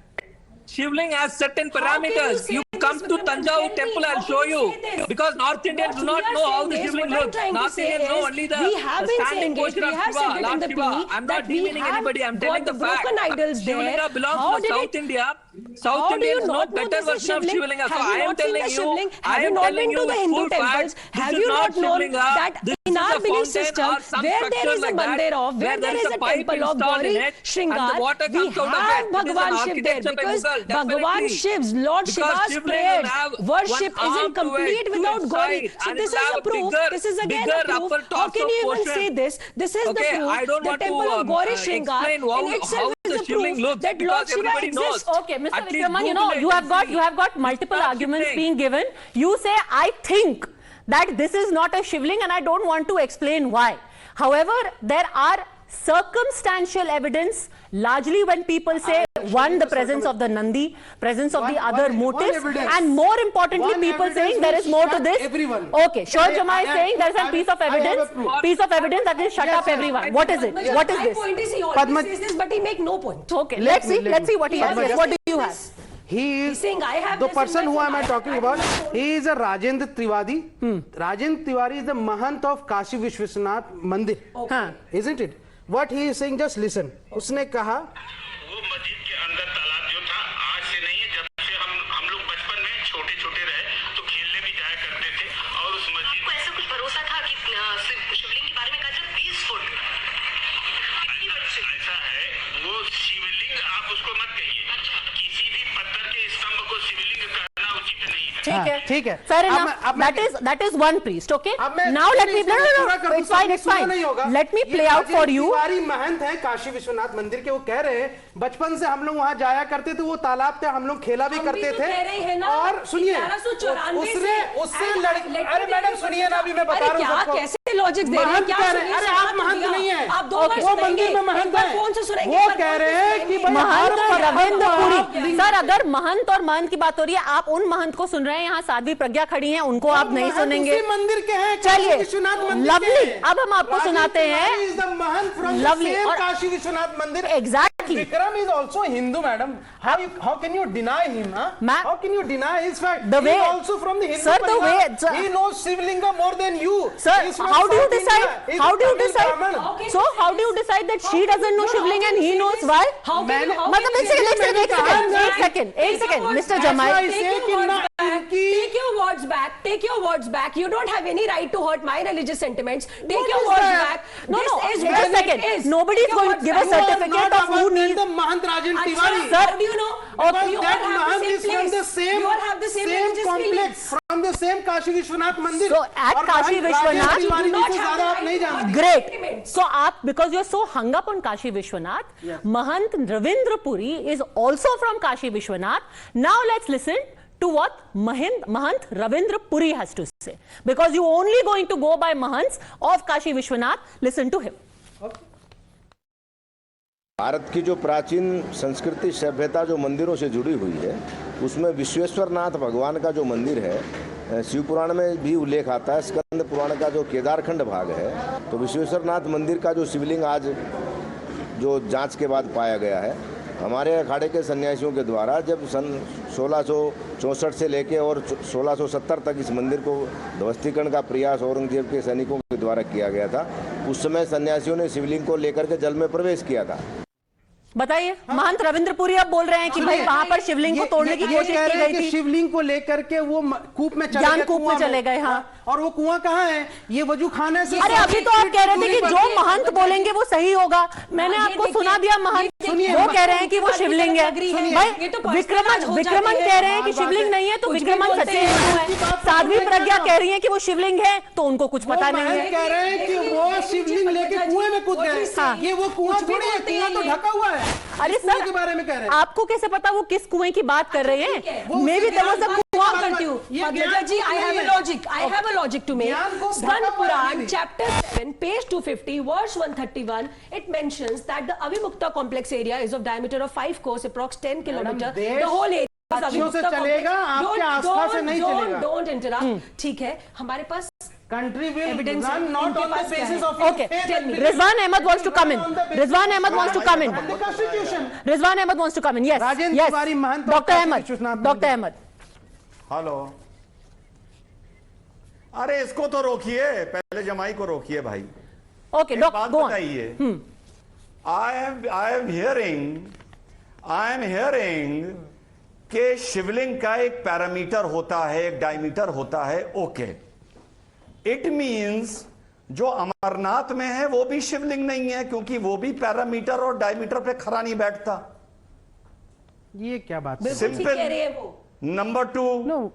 Shivling has certain parameters. You come to Tanjavur temple, I'll show you. Because North Indians do not know how the shivling looks. North Indians know only the standing portion of Shiva, Lord Shiva. I'm not demeaning anybody, I'm telling the fact. Shivlinga belongs to South India. South Indians know better version of Shivlinga. So I am telling you, with full facts, this is not Shivlinga. In our belief system, where there is a mandir of, where there is a temple of Gauri Shringar, we have Bhagwan Shiv there, because Bhagwan Shiv's, Lord Shiva's prayers, worship isn't complete without Gauri. So this is a proof, this is again a proof. How can you even say this? This is the proof. The temple of Gauri Shringar in itself is a proof that Lord Shiva exists. Okay, Mr. Vikraman, you have got multiple arguments being given. You say, I think that this is not a shivling and I don't want to explain why. However, there are circumstantial evidence, largely when people say, one, the presence of the Nandi, presence of the other motifs, and more importantly, people saying there is more to this. Okay, Shoaib Jamai is saying there is a piece of evidence that will shut up everyone. What is it? What is this? My point is, he always says this, but he make no point. Okay, let's see what he has. Yes, what do you have? He is saying, I have the person who am I talking about. He is a Rajendra Triwadi. Rajendra Tiwari is the Mahant of Kashi Vishwanath Mandir, isn't it? What he is saying, just listen. उसने कहा वो मस्जिद के अंदर तालाब जो था, आज से नहीं है, जब से हम लोग बचपन में छोटे रहे तो खेलने भी जाया करते थे, और उस मस्जिद को ऐसा कुछ भरोसा था कि शिवलिंग के बारे में कहा 20 फुट। ऐसा है, वो शिवलिंग ठीक है, fair enough. That is one priest, okay? Now let me it's fine. Let me play out for you. Tiwari महंत है काशी विश्वनाथ मंदिर के, वो कह रहे हैं बचपन से हम लोग वहां जाया करते थे, वो तालाब पे हम लोग खेला भी करते थे। और सुनिए, उससे लड़की, अरे मैडम सुनिए ना, अभी मैं बता रहा हूँ सबको। कैसे लॉजिक दे रहे हैं? क्या अरे आप महंत नहीं है, आप दो बार वो मंदिर में महंत है, वो कह रहे हैं कि महंत रविंद्रपुरी। सर, अगर महंत और महंत की बात हो रही है, आप उन महंत को सुन रहे हैं, यहाँ साध्वी प्रज्ञा खड़ी हैं, उनको आप नहीं सुनेंगे। मंदिर के हैं, चलिए लवली, है। अब हम आपको सुनाते हैं लवली और काशी विश्वनाथ मंदिर। Exactly, Vikram is also Hindu madam, how can you deny him? How can you deny his fact? The way, also from the Hindu sir, the way, he knows Shivlinga more than you. Sir, how do you decide? How do you decide? So how do you decide that she doesn't know Shivlinga and he knows why? मतलब एक second, Mr. Jamai. Take your words back. Take your words back. You don't have any right to hurt my religious sentiments. Take your words back. No, wait a second. Nobody is going to give a certificate of who needs the Mahant Rajan Tiwari. Sir, how do you know? That Mahant is from the same. You all have the same complex, from the same Kashi Vishwanath Mandir. So at Kashi Vishwanath, you do not have great. So because you're so hung up on Kashi Vishwanath, Mahant Ravindra Puri is also from Kashi Vishwanath. Now let's listen to what Mahant Ravindra Puri has to say, because you only going to go by Mahants of Kashi Vishwanath. Listen to him. Bharat की जो प्राचीन संस्कृति सभ्यता जो मंदिरों से जुड़ी हुई है, उसमें विश्वेश्वरनाथ भगवान का जो मंदिर है, शिव पुराण में भी उल्लेख आता है, स्कंद पुराण का जो केदारखंड भाग है, तो विश्वेश्वरनाथ मंदिर का जो शिवलिंग आज जो जांच के बाद पाया गया है, हमारे अखाड़े के सन्यासियों के द्वारा जब सन 1664 से लेके और 1670 तक इस मंदिर को ध्वस्तीकरण का प्रयास औरंगजेब के सैनिकों के द्वारा किया गया था, उस समय सन्यासियों ने शिवलिंग को लेकर के जल में प्रवेश किया था। बताइए, महंत रविंद्रपुरी अब बोल रहे हैं कि भाई वहां पर शिवलिंग को तोड़ने की कोशिश की गई थी। शिवलिंग को लेकर के वो कूप में चले गए। हाँ, और वो कुआं कहाँ है? ये वजू खाना से। अरे अभी तो आप कह रहे थे कि जो महंत बोलेंगे वो सही होगा। मैंने आपको सुना दिया, महंत वो कह रहे हैं कि वो शिवलिंग है। भाई विक्रमन कह रहे हैं कि शिवलिंग नहीं है, तो विक्रमन सच्चे हिंदू है। साध्वी प्रज्ञा कह रही है कि वो शिवलिंग है, तो उनको कुछ पता नहीं है। कह रहे हैं कि वो शिवलिंग लेके कुएं में कूद गए। ये वो कुआं थोड़ी है, कुआं तो ढका हुआ है। अरे सर, के बारे में कह रहे हैं। आपको कैसे पता वो किस कुएं की बात कर रहे हैं? Maybe there was a कुआं। जी, I have a logic to make. Skand Puran, chapter 7, page 250, verse 131, it mentions that the Avimukta complex area is of diameter of 5 cores, approx 10 kilometer. The whole area is Avimukta complex. Don't interrupt. ठीक है, हमारे पास country will run not on the basis of okay. Tell me. Rizwan Ahmed wants to come in. Rizwan Ahmed wants to come in. The constitution. Rizwan Ahmed wants to come in. Yes. Yes. Dr. Ahmed. Dr. Ahmed. Hello, अरे इसको तो रोकिए, पहले जमाई को रोकिए भाई। Okay, बात बताइए। आई एम हियरिंग के शिवलिंग का एक पैरामीटर होता है, एक डायमीटर होता है। ओके, इट मींस जो अमरनाथ में है वो भी शिवलिंग नहीं है, क्योंकि वो भी पैरामीटर और डायमीटर पे खरा नहीं बैठता। ये क्या बात है? Simple. Number 2, no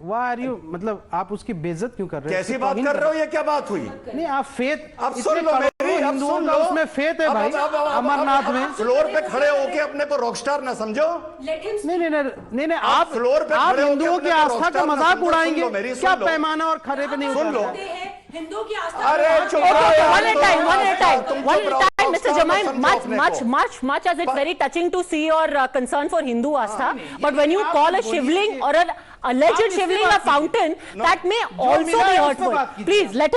why are you, मतलब आप उसकी बेइज्जत क्यों कर रहे हैं? कैसी बात कर रहे हो? ये क्या बात हुई? नहीं, आप फेथ, अब सुन लो मेरी, अब सुन लो, उसमें फेथ है भाई। अमरनाथ में फ्लोर पे खड़े होके अपने को रॉकस्टार ना समझो। नहीं, आप फ्लोर पे आप हिंदुओं की आस्था का मजाक उड़ाएंगे क्या? पैमाना और खरे पे नहीं सुन लो। हिंदुओं की आस्था। अरे चुप one at a time, Mr. Jamai, much as it's very touching to see your concern for Hindu Astha, but when you call a shivling or an alleged shivling a fountain, that may also be hurtful. Please let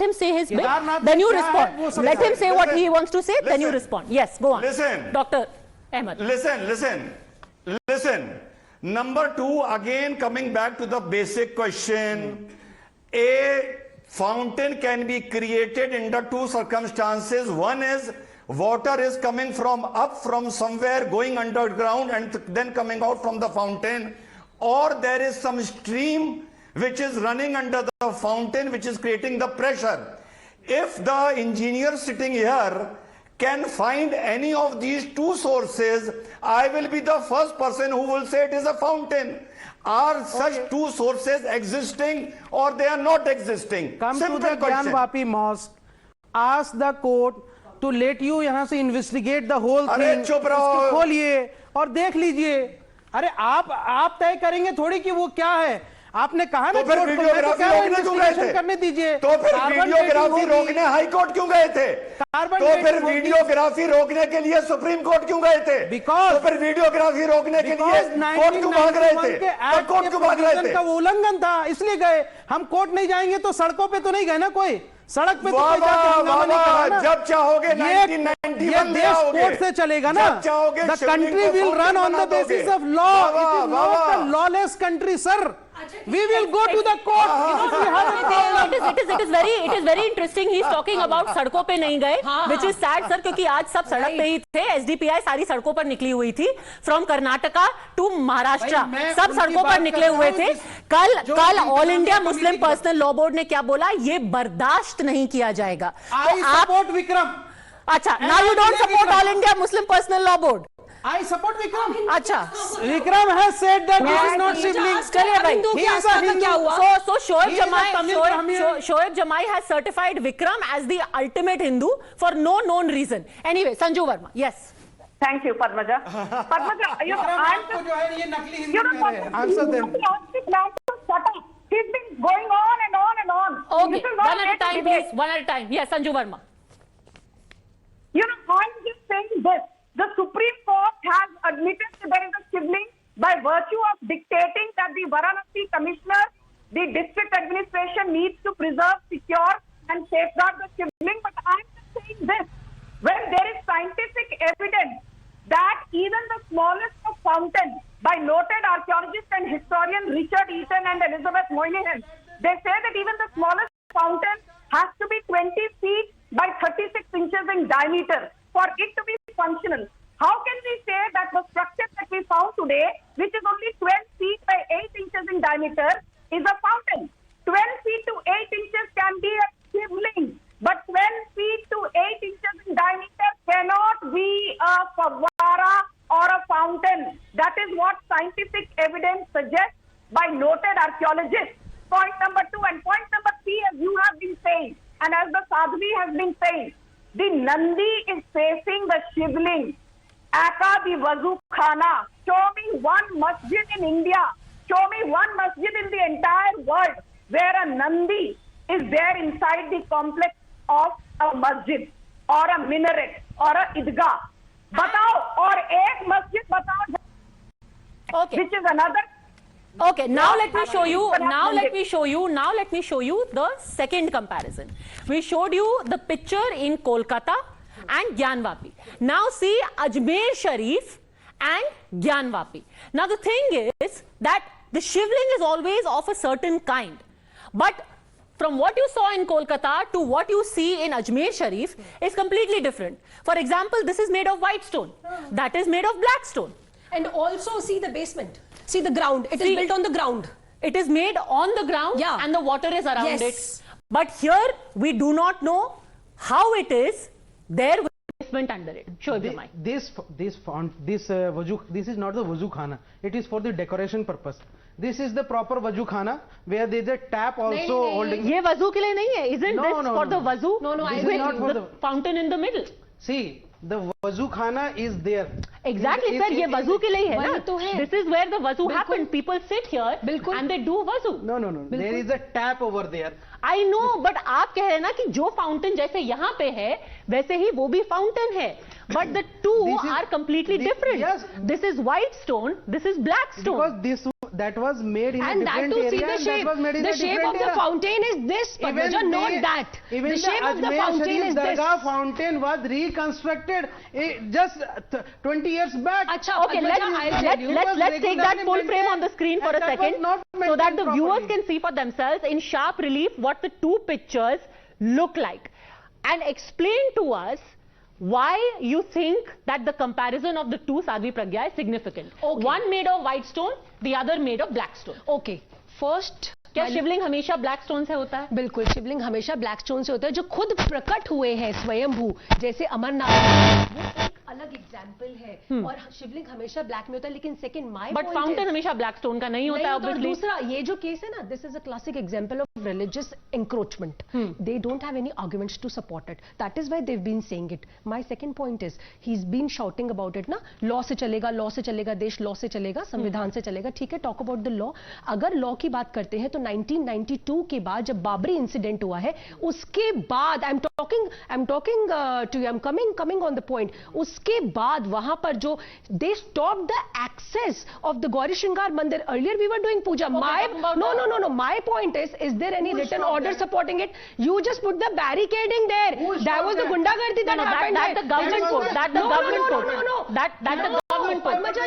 him say his bit, then you respond. Let him say what he wants to say, then you respond. Yes, go on. Listen, Dr. Ahmed. Listen. Number 2, again coming back to the basic question, a fountain can be created under 2 circumstances. One is water is coming from somewhere, going underground and then coming out from the fountain, or there is some stream which is running under the fountain which is creating the pressure. If the engineer sitting here can find any of these two sources, I will be the first person who will say it is a fountain. Are such two sources existing or they are not existing? Come Simple to the question. Gyan Vapi Mosque, ask the court to let you यहाँ से investigate the whole thing. अरे चुप रहो। इसको खोलिए और देख लीजिए। अरे आप तय करेंगे थोड़ी कि वो क्या है। आपने कहा ना तो फिर वीडियोग्राफी रोकने क्यों गए थे? करने दीजिए। तो फिर वीडियोग्राफी रोकने हाई कोर्ट क्यों गए थे? तो फिर वीडियोग्राफी रोकने के लिए सुप्रीम कोर्ट क्यों गए थे? तो फिर वीडियोग्राफी रोकने के लिए कोर्ट क्यों भाग रहे थे? तो कोर्ट क्यों भाग रहे थे? का वो उल्लंघन था इसलिए गए। हम कोर्ट नहीं जाएंगे तो सड़कों पे तो नहीं गए ना कोई। सड़क पे तो कोई जाके हंगामा नहीं करेगा ना। जब चाहोगे 1991 में आओगे। कोर्ट से चलेगा ना। जब चाहोगे The country will run on the basis of law. It is not a lawless country, sir. We will go to the court. It is very interesting. He's talking about सड़कों पे नहीं गए, which is sad, sir, क्योंकि आज सब सड़क पे ही थे. SDPI सारी सड़कों पर निकली हुई थी, from कर्नाटका to महाराष्ट्र, सब सड़कों पर निकले हुए थे. कल all India Muslim personal law board ने क्या बोला? ये बर्दाश्त नहीं किया जाएगा. I support Vikram. अच्छा, now you don't support all India Muslim personal law board. I support Vikram. अच्छा, Vikram has said that he is not sibling. चलिए भाई. He is a Hindu. So Shoaib Jamai has certified Vikram as the ultimate Hindu for no known reason. Anyway, Sanju Verma. Yes. Thank you, Padmaja. Padmaja, you know, Answer them. He's been going on and on and on. Okay, one at a time, please. One at a time. Yes, Sanju Verma. You know, I'm just saying this. The Supreme Court has admitted that there is a sibling by virtue of dictating that the Varanasi Commissioner, the district administration needs to preserve, secure and safeguard the sibling. But I'm just saying this. When there is scientific evidence that even the smallest of fountains by noted archaeologist and historian Richard Eaton and Elizabeth Moynihan, they say that even the smallest fountain has to be 20 feet by 36 inches in diameter for it to be functional. How can we say that the structure that we found today, which is only 12 feet by 8 inches in diameter, is a fountain? 12 feet to 8 inches can be a sibling, but 12 feet to 8 inches in diameter cannot be a favara or a fountain. That is what scientific evidence suggests by noted archaeologists. Point number 2 and point number 3, as you have been saying, and as the Sadhvi has been saying, the Nandi is facing the Shivling. Aka the Wazu Khana. Show me one masjid in India. Show me one masjid in the entire world where a Nandi is there inside the complex of a masjid or a minaret or a idgah. Batao or ek masjid batao. Okay. Which is another. Okay, now let me show you. Now let me show you the second comparison. We showed you the picture in Kolkata and Gyan Vapi. Now see Ajmer Sharif and Gyan Vapi. Now the thing is that the shivling is always of a certain kind, but from what you saw in Kolkata to what you see in Ajmer Sharif is completely different. For example, this is made of white stone. That is made of black stone. And also see the basement. See the ground. It is built on the ground. It is made on the ground and the water is around it. But here we do not know how it is there with basement under it. Shoaib Jamai. This is not the Wazu Khana. It is for the decoration purpose. This is the proper Wazu Khana where there is a tap also holding. ये वजू के लिए नहीं है. Isn't this for the wazu? No, this is not for the fountain in the middle. See, the Wazu Khana is there. Exactly, sir. ये वजू के लिए है ना. This is where the wazu happens. People sit here and they do wazu. No. There is a tap over there. I know, but आप कह रहे हैं ना कि जो fountain जैसे यहाँ पे है, वैसे ही वो भी fountain है. But the two are completely different. Yes. This is white stone. This is black stone. Because that was made in and a different area. And that to see the shape. The shape of the fountain is this, Padmaja, not that. Even the shape of the fountain is this. The fountain was reconstructed just 20 years back. Achha, okay, let's take that full frame on the screen for a second so that the viewers can see for themselves in sharp relief what the two pictures look like. And explain to us why you think that the comparison of the two Sadhvi Pragya is significant. Okay. One made of white stone, the other made of black stone. Okay. First, क्या शिवलिंग हमेशा black stone से होता है? बिल्कुल, शिवलिंग हमेशा black stone से होता है। जो खुद प्रकट हुए हैं स्वयंभू, जैसे अमरनाथ, वो एक अलग एग्जाम्पल है। और शिवलिंग हमेशा ब्लैक में होता है। लेकिन सेकंड माय बट फाउंटेन हमेशा ब्लैक स्टोन का नहीं होता है। और दूसरा ये जो केस है ना, this is a classic example of religious encroachment. They don't have any arguments to support it, that is why they have been saying it. My second point is he is been shouting about it ना, law से चलेगा, law से चलेगा, देश law से चलेगा, संविधान से चलेगा। ठीक है, टॉक अबाउट द लॉ। अगर लॉ की बात करते हैं तो 1992 के बाद जब बाबरी इंसिडेंट हुआ है, उसके बाद I am coming on the point, उसके बाद वहां पर जो they stop the access of the Gauri Shringar मंदिर। Earlier we were doing puja. My point is there any written order supporting it? You just put the barricading there, that was the gundagardi that happened. That the government put. That the government put. That the government put. Padmaja,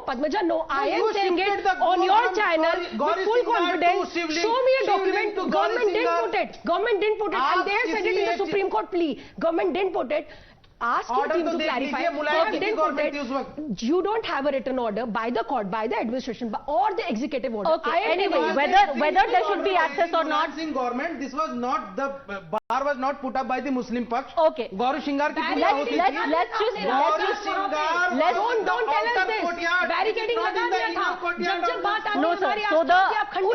Padmaja, no. I am saying it on your channel with full confidence. Show me a document. Government didn't put it. Government didn't put it. And they have said it in the Supreme Court plea. Government didn't put it. Ask your team to clarify. Didn't put it. You don't have a written order by the court, by the administration, or the executive order. Okay. Anyway, whether there should be access or not. Government, this was not the bar was not put up by the Muslim Paksh. Okay. Gauri Shringar की पूजा होती थी. Don't tell us this. Barricading लगा दिया था. जब बात आती No sir. So the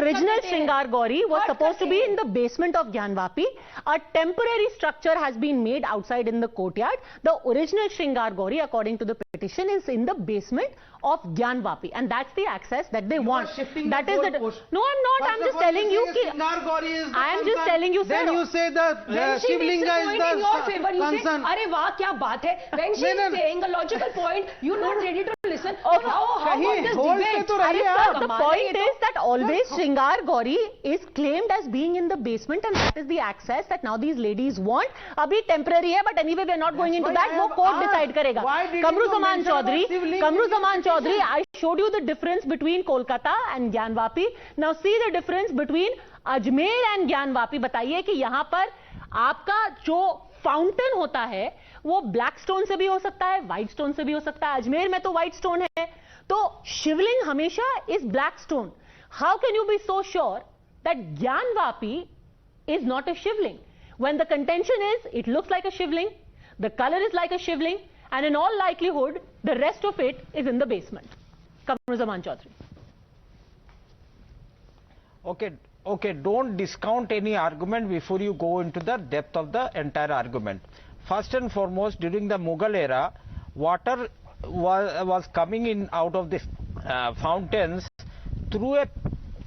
original Shringar Gauri was supposed to be in the basement of Gyanvapi. A temporary structure has been made outside in the courtyard. The original Shringar Gauri, according to the petition, is in the basement of Gyanvapi, and that's the access that they want. That is the. No, I'm not. I'm just telling you. Shringar Gauri is. I am just telling you, sir. Then you say the Shivlinga is the concern. अरे वाह, क्या बात है? When she is saying a logical point, you're not ready to listen. Okay. How about this debate? The point is that always Shringar Gauri is claimed as being in the basement, and that is the access that now these ladies want. अभी temporary है, but anyway we are not going into that. वो court decide करेगा. Kamru Zaman Chaudhary, I showed you the difference between Kolkata and Gyanvapi. Now see the difference between Ajmer and Gyanvapi. बताइए कि यहाँ पर आपका जो fountain होता है वो ब्लैक स्टोन से भी हो सकता है, व्हाइट स्टोन से भी हो सकता है। अजमेर में तो व्हाइट स्टोन है, तो शिवलिंग हमेशा is black stone. How can you be so sure that Gyanvapi is not a Shivling when the contention is it looks like a shivling, the color is like a shivling, and in all likelihood the rest of it is in the basement. Kamru Zaman Chaudhary. Okay, don't discount any argument before you go into the depth of the entire argument. First and foremost, during the Mughal era, water was coming in out of the fountains through a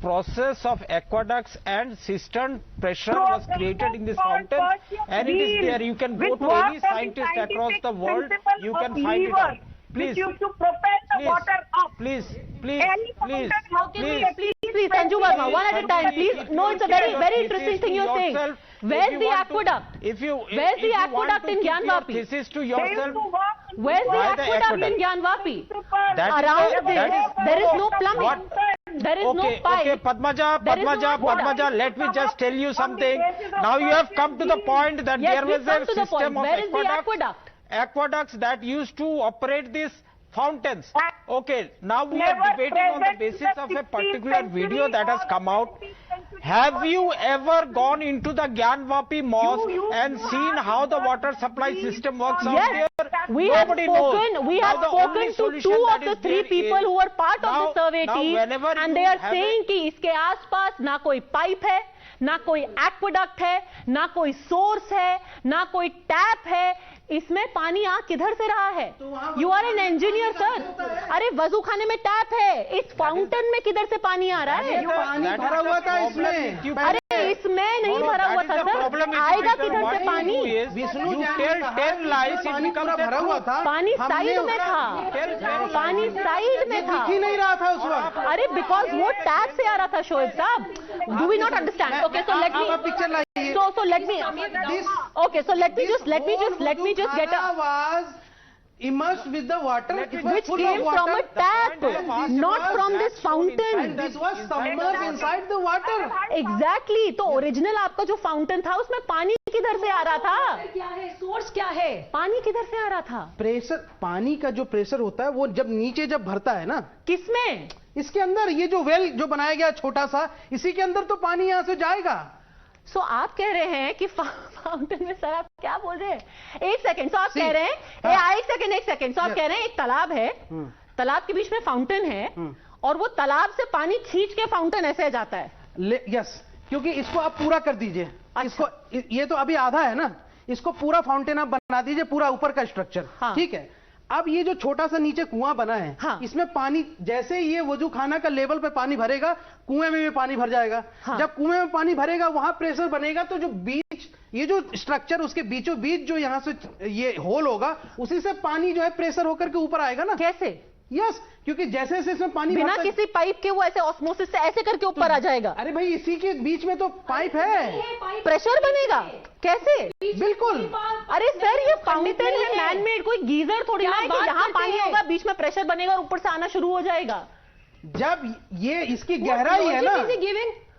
process of aqueducts, and cistern pressure was created in this fountain, and it is there. You can go to any scientist across the world, you can find it out. Please, please, Sanju Verma, one at a time, please. No, it's a very interesting thing you're saying. Where's the aqueduct? Where's the aqueduct in Gyanvapi? This is to yourself. Where's the aqueduct in Gyanvapi? Around this, there is no plumbing. There is no pipe. Okay, Padmaja, let me just tell you something. Now you have come to the point that there was a system of aqueducts that used to operate these fountains. Okay, now we are debating on the basis of a particular video that has come out. Have you ever gone into the Gyanvapi mosque and seen how the water supply system works out there? We have spoken to two of the three people who were part of the survey team, and they are saying कि इसके आसपास ना कोई pipe है, ना कोई aqueduct है, ना कोई सोर्स है, ना कोई टैप है। इसमें पानी आ किधर से रहा है? You are an engineer sir. अरे वजू खाने में टैप है, इस फाउंटेन में किधर से पानी आ रहा है? पानी भरा हुआ था इसमें। अरे इसमें नहीं भरा हुआ था सर, आएगा किधर से पानी? भरा हुआ था, पानी साइड में था, पानी साइड में था, दिख ही नहीं रहा था उस वक्त। अरे बिकॉज वो टैप से आ रहा था शोएब साहब। Do we not understand? Okay, so let me picture लाइए। So let me okay, so let me just get a was immersed with the water, which came from a tap, not from this fountain, and this was submerged inside the water. Exactly. तो original आपका जो fountain था उसमें पानी किधर से आ रहा था? क्या है सोर्स? क्या है? पानी किधर से आ रहा था? प्रेशर, पानी का जो प्रेशर होता है वो जब नीचे जब भरता है ना, किसमें? इसके अंदर ये जो वेल जो बनाया गया छोटा सा, इसी के अंदर तो पानी यहां से जाएगा। सो आप कह रहे हैं कि फाउंटेन में, सर आप क्या बोल रहे हैं? एक सेकंड, सो आप कह रहे हैं एक सेकंड, सो आप कह रहे हैं एक तालाब है, तालाब के बीच में फाउंटेन है, और वो तालाब से पानी खींच के फाउंटेन ऐसे जाता है। यस, क्योंकि इसको आप पूरा कर दीजिए। इसको, ये तो अभी आधा है ना, इसको पूरा फाउंटेन आप बना दीजिए, पूरा ऊपर का स्ट्रक्चर। ठीक है, अब ये जो छोटा सा नीचे कुआं बना है, इसमें पानी जैसे ही ये वजू खाना का लेवल पे पानी भरेगा, कुएं में भी पानी भर जाएगा। जब कुएं में पानी भरेगा, वहां प्रेशर बनेगा, तो जो बीच, ये जो स्ट्रक्चर उसके बीचों बीच जो यहां से ये होल होगा, उसी से पानी जो है प्रेशर होकर के ऊपर आएगा ना। कैसे? यस, क्योंकि जैसे जैसे इसमें पानी बिना किसी पाइप के वो ऐसे ऑस्मोसिस से ऐसे करके ऊपर आ जाएगा। अरे भाई, इसी के बीच में तो पाइप है, प्रेशर बनेगा कैसे? बिल्कुल। अरे सर, ये फाउंटेन है मैन मेड, कोई गीजर थोड़ी ना है कि यहाँ पानी होगा, बीच में प्रेशर बनेगा और ऊपर से आना शुरू हो जाएगा। जब ये इसकी गहराई है ना,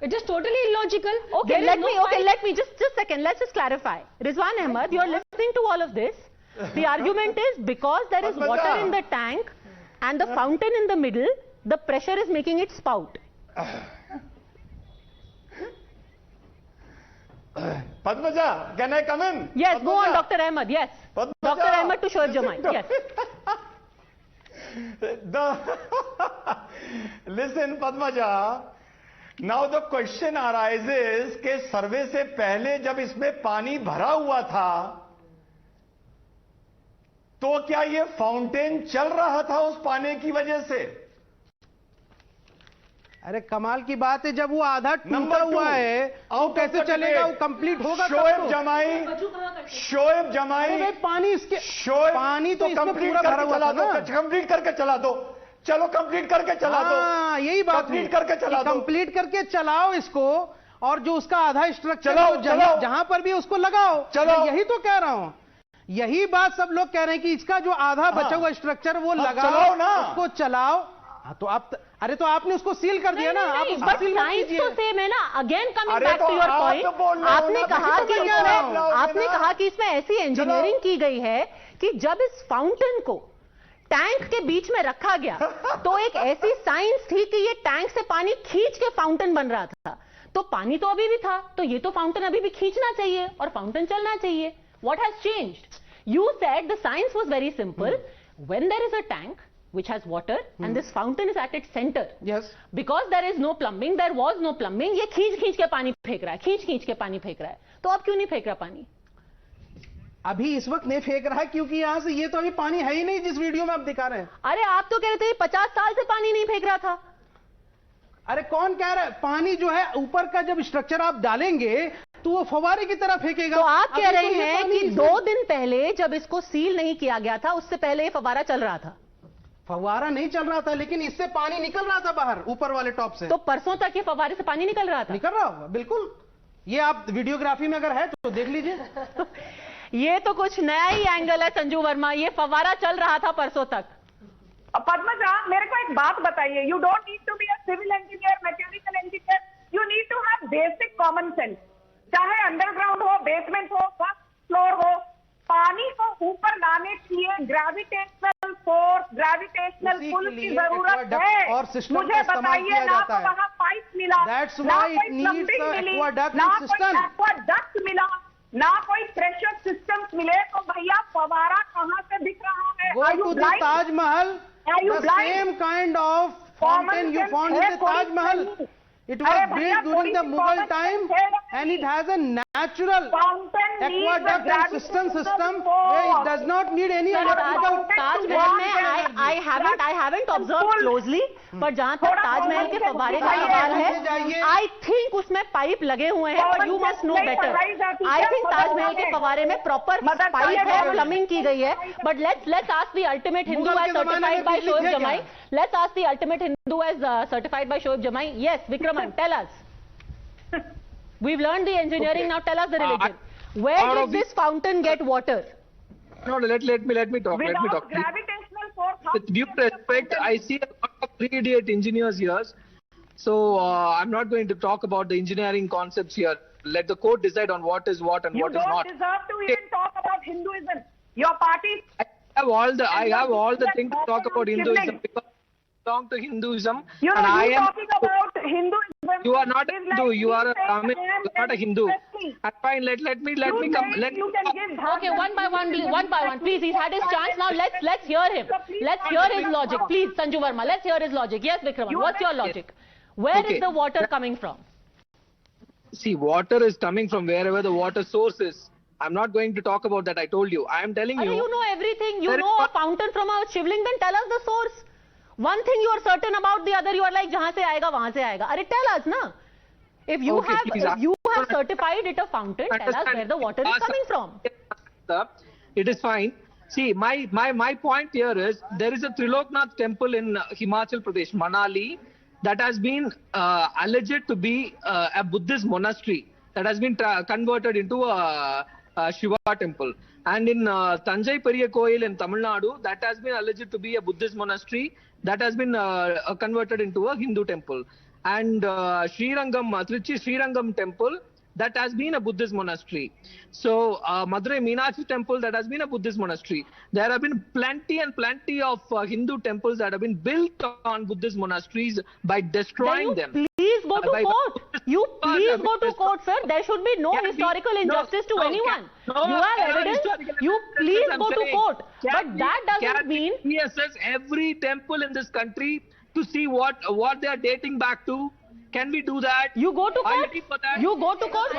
It is totally illogical. Okay, let me just second. Let's just clarify. Rizwan Ahmed, you are listening to all of this. The argument is because there is water in the tank and the fountain in the middle, the pressure is making it spout. Padmaja, can I come in? Yes, Padmaja. go on, Dr. Ahmed. Yes, Padmaja. Dr. Ahmed to Shoaib Jamai. Yes. Listen, Padmaja. Now the question arises कि सर्वे से पहले जब इसमें पानी भरा हुआ था, तो क्या ये फाउंटेन चल रहा था उस पानी की वजह से? अरे कमाल की बात है, जब वो आधा टूटा हुआ है, वो कैसे चलेगा? वो कंप्लीट होगा? शोएब जमाई, पानी इसके, पानी तो कंप्लीट करके चला दो, कंप्लीट करके चला दो। चलो कंप्लीट करके चला दो। यही बात, कंप्लीट करके चला दो, कंप्लीट करके चलाओ इसको, और जो उसका आधा स्ट्रक्चर जहां पर भी उसको लगाओ। चलो, यही तो कह रहा हूं, यही बात सब लोग कह रहे हैं कि इसका जो आधा बचा हुआ स्ट्रक्चर वो लगाओ, चलाओ ना, उसको चलाओ। तो आप, अरे तो आपने उसको सील कर दिया ना। आप बट साइंस तो सेम है ना। Again coming back to your point, आपने कहा कि इसमें ऐसी इंजीनियरिंग की गई है कि जब इस फाउंटेन को टैंक के बीच में रखा गया, तो एक ऐसी साइंस थी कि ये टैंक से पानी खींच के फाउंटेन बन रहा था। तो पानी तो अभी भी था, तो ये तो फाउंटेन अभी भी खींचना चाहिए और फाउंटेन चलना चाहिए। What has changed? You said the science was very simple. When there is a tank which has water and this fountain is at its center. Yes. Because there is no plumbing, there was no plumbing. ये खींच के पानी फेंक रहा है, खींच के पानी फेंक रहा है। तो अब क्यों नहीं फेंक रहा पानी? अभी इस वक्त नहीं फेंक रहा है क्योंकि यहां से ये तो अभी पानी है ही नहीं जिस वीडियो में आप दिखा रहे हैं। अरे आप तो कह रहे थे 50 साल से पानी नहीं फेंक रहा था। अरे कौन कह रहा है? पानी जो है ऊपर का जब स्ट्रक्चर आप डालेंगे तो वो फवारे की तरह फेंकेगा। तो आप कह रहे हैं कि 2 दिन पहले जब इसको सील नहीं किया गया था, उससे पहले ये फवारा चल रहा था। फवारा नहीं चल रहा था, लेकिन इससे पानी निकल रहा था बाहर, ऊपर वाले टॉप से। तो परसों तक ये फवारे से पानी निकल रहा था? निकल रहा होगा, बिल्कुल। ये आप वीडियोग्राफी में अगर है तो देख लीजिए। ये तो कुछ नया ही एंगल है संजू वर्मा, ये फवारा चल रहा था परसों तक। पद्मजा, मेरे को एक बात बताइए, you don't need to be a civil engineer, mechanical engineer, you need to have basic common sense. चाहे अंडरग्राउंड हो, बेसमेंट हो, फर्स्ट फ्लोर हो, पानी को ऊपर लाने के लिए ग्रेविटेशनल फोर्स, ग्रेविटेशनल पुल की जरूरत है। और सिस्टम मुझे बताइए, ना तो वहां पाइप मिला, ना कोई प्लम्बिंग मिली, ना कोई एक्वाडक्ट मिला, ना कोई प्रेशर सिस्टम्स मिले, तो भैया फवारा कहां से दिख रहा है? Go to the Taj Mahal, the same kind of fountain you found in the Taj Mahal. It was built during the Mughal time and it has a natural aqueduct and system where it does not need any electrical. Taj Mahal में I haven't observed closely, पर जहाँ तक ताजमहल के फव्वारे का सवाल है, I think उसमें पाइप लगे हुए हैं, और you must know better. I think Taj Mahal के फव्वारे में proper पाइप है, प्लम्बिंग की गई है. But let's ask the ultimate Hindu as certified by Shoaib Jamai. Let's ask the ultimate Hindu as certified by Shoaib Jamai. Yes, Vikraman, tell us. We've learned the engineering. Now tell us the religion. Where did this fountain get water? No, let me talk. Without gravitational force. With due respect, I see a lot of 3-idiot engineers here. So I'm not going to talk about the engineering concepts here. Let the court decide on what is what and what is not. You don't deserve to even talk about Hinduism. Your party. I have all the things to talk about Hinduism, because belong to Hinduism. You know, and I am talking about Hinduism. You are not a is Hindu. like You are a saying Brahmin. I am You are not a Hindu. Western. Fine. Let me You come. think you can give Okay, one by one, please, one by one. Please, he's had his chance. Now let's hear him. Let's hear his logic. Please, Sanju Verma, let's hear his logic. Yes, Vikraman, what's your logic? Where is the water coming from? See, water is coming from wherever the water source is. I'm not going to talk about that. I told you. I am telling you. You know everything. You know a fountain from a shivling. Then tell us the source. One thing you are certain about, the other you are like, jahan se aayega, wahan se aayega. Arey, tell us, na. If you have certified it a fountain, tell us where the water is coming from. It is fine. See, my point here is there is a Triloknath temple in Himachal Pradesh, Manali, that has been alleged to be a Buddhist monastery that has been converted into a Shiva temple. And in Tanjai Periya Koil in Tamil Nadu, that has been alleged to be a Buddhist monastery that has been converted into a Hindu temple. And Trichy Srirangam temple, that has been a Buddhist monastery. So Madurai Meenakshi temple, that has been a Buddhist monastery. There have been plenty and plenty of Hindu temples that have been built on Buddhist monasteries by destroying them. Please go to court. You please go to court, sir. There should be no historical injustice to anyone. You have evidence. You please go to court. But that doesn't mean we assess every temple in this country to see what they are dating back to. Can we do that? You go to court. You go to court.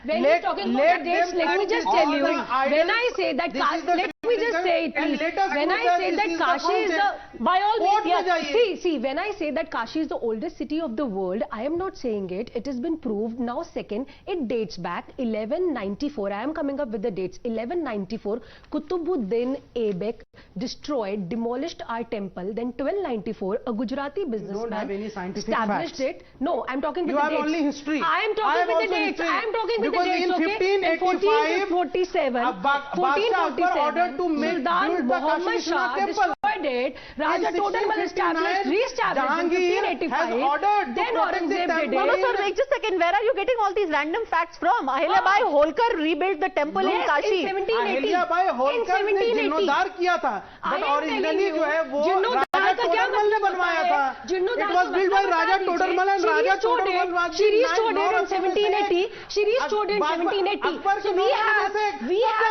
When you're talking about dates, let me just tell you. When I say that, let me just say it, please. When I say that Kashi is the, by all means, yes. See, when I say that Kashi is the oldest city of the world, I am not saying it. It has been proved. Now, second, it dates back 1194. I am coming up with the dates. 1194, Kutubuddin Aibak destroyed, demolished our temple. Then 1294, a Gujarati businessman established it. No, I'm talking with the dates. You have only history. I am talking with the dates. I am talking with the dates, okay? 1447, 1447, ordered to Sultan Muhammad Shah destroyed it. Raja Todarmal established, re-established in 1585. Then Aurangzeb did it. No, sir, wait just a second. Where are you getting all these random facts from? Ahilyabai Holkar rebuilt the temple in Kashi. In 1780. Ahilyabai Holkar ने जीर्णोद्धार किया था. But originally जो है वो राजा टोडरमल ने बनवाया था. It was built by Raja Todarmal and Raja Todarmal was she restored it in 1780. She restored it in 1780. So we have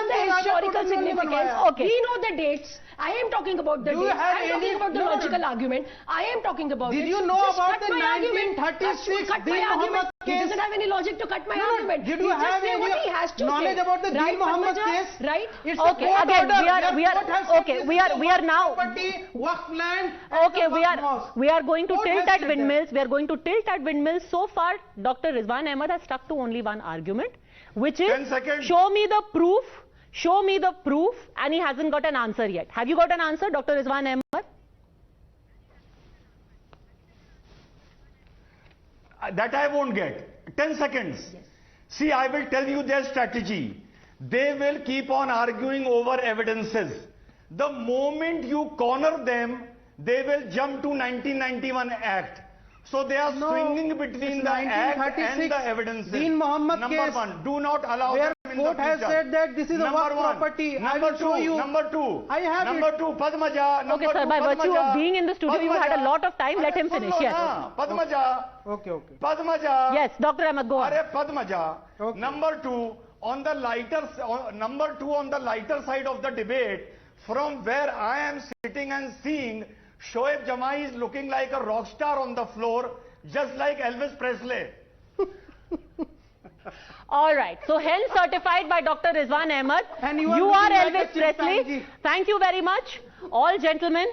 the historical significance. Okay. We know the dates. I am talking about the dates. I am talking about the logical argument. I am talking about Did it. you know Just about the cut my argument. 1936 Cut my Deen argument. Mohammed He case? doesn't have any logic to cut my argument. Did you have say what he has to knowledge say. about the Deen Mohammed case? Right? It's Okay, again, we are now. Okay, we are going to tilt at windmills. We are going to tilt at windmills. So far, Dr. Rizwan Ahmed has stuck to only one argument, which is 10 seconds. show me the proof. Show me the proof, and he hasn't got an answer yet. Have you got an answer, Dr. Rizwan Ahmed? That I won't get. 10 seconds. Yes. See, I will tell you their strategy. They will keep on arguing over evidences. The moment you corner them, they will jump to 1991 Act. So they are swinging between the Act and the evidences. Deen Mohammed Number case, one, do not allow where them in the court has future. said that this is a work property. I will show you. Number two. I have Number it. two, Padmaja. Okay, sir, by virtue of being in the studio, you had a lot of time. Let him finish. Yes. Padmaja. Okay. Padmaja. Yes, Dr. Ahmed, go on. Padmaja. Okay. Number two, on the lighter side of the debate, from where I am sitting and seeing, Shoaib Jamai is looking like a rock star on the floor, just like Elvis Presley. All right. So, hence certified by Dr. Rizwan Ahmed. And you are looking Elvis like a Presley. chimpanzee. Thank you very much, all gentlemen,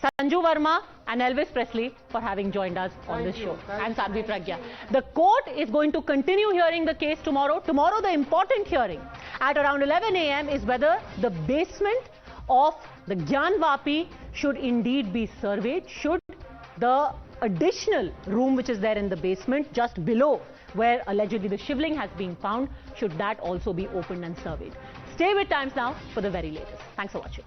Sanju Verma and Elvis Presley, for having joined us on this show. And Sadhvi Pragya. The court is going to continue hearing the case tomorrow. Tomorrow, the important hearing at around 11 a.m. is whether the basement of the Gyan Vapi should indeed be surveyed. Should the additional room which is there in the basement just below where allegedly the shivling has been found, should that also be opened and surveyed? Stay with Times Now for the very latest. Thanks for watching.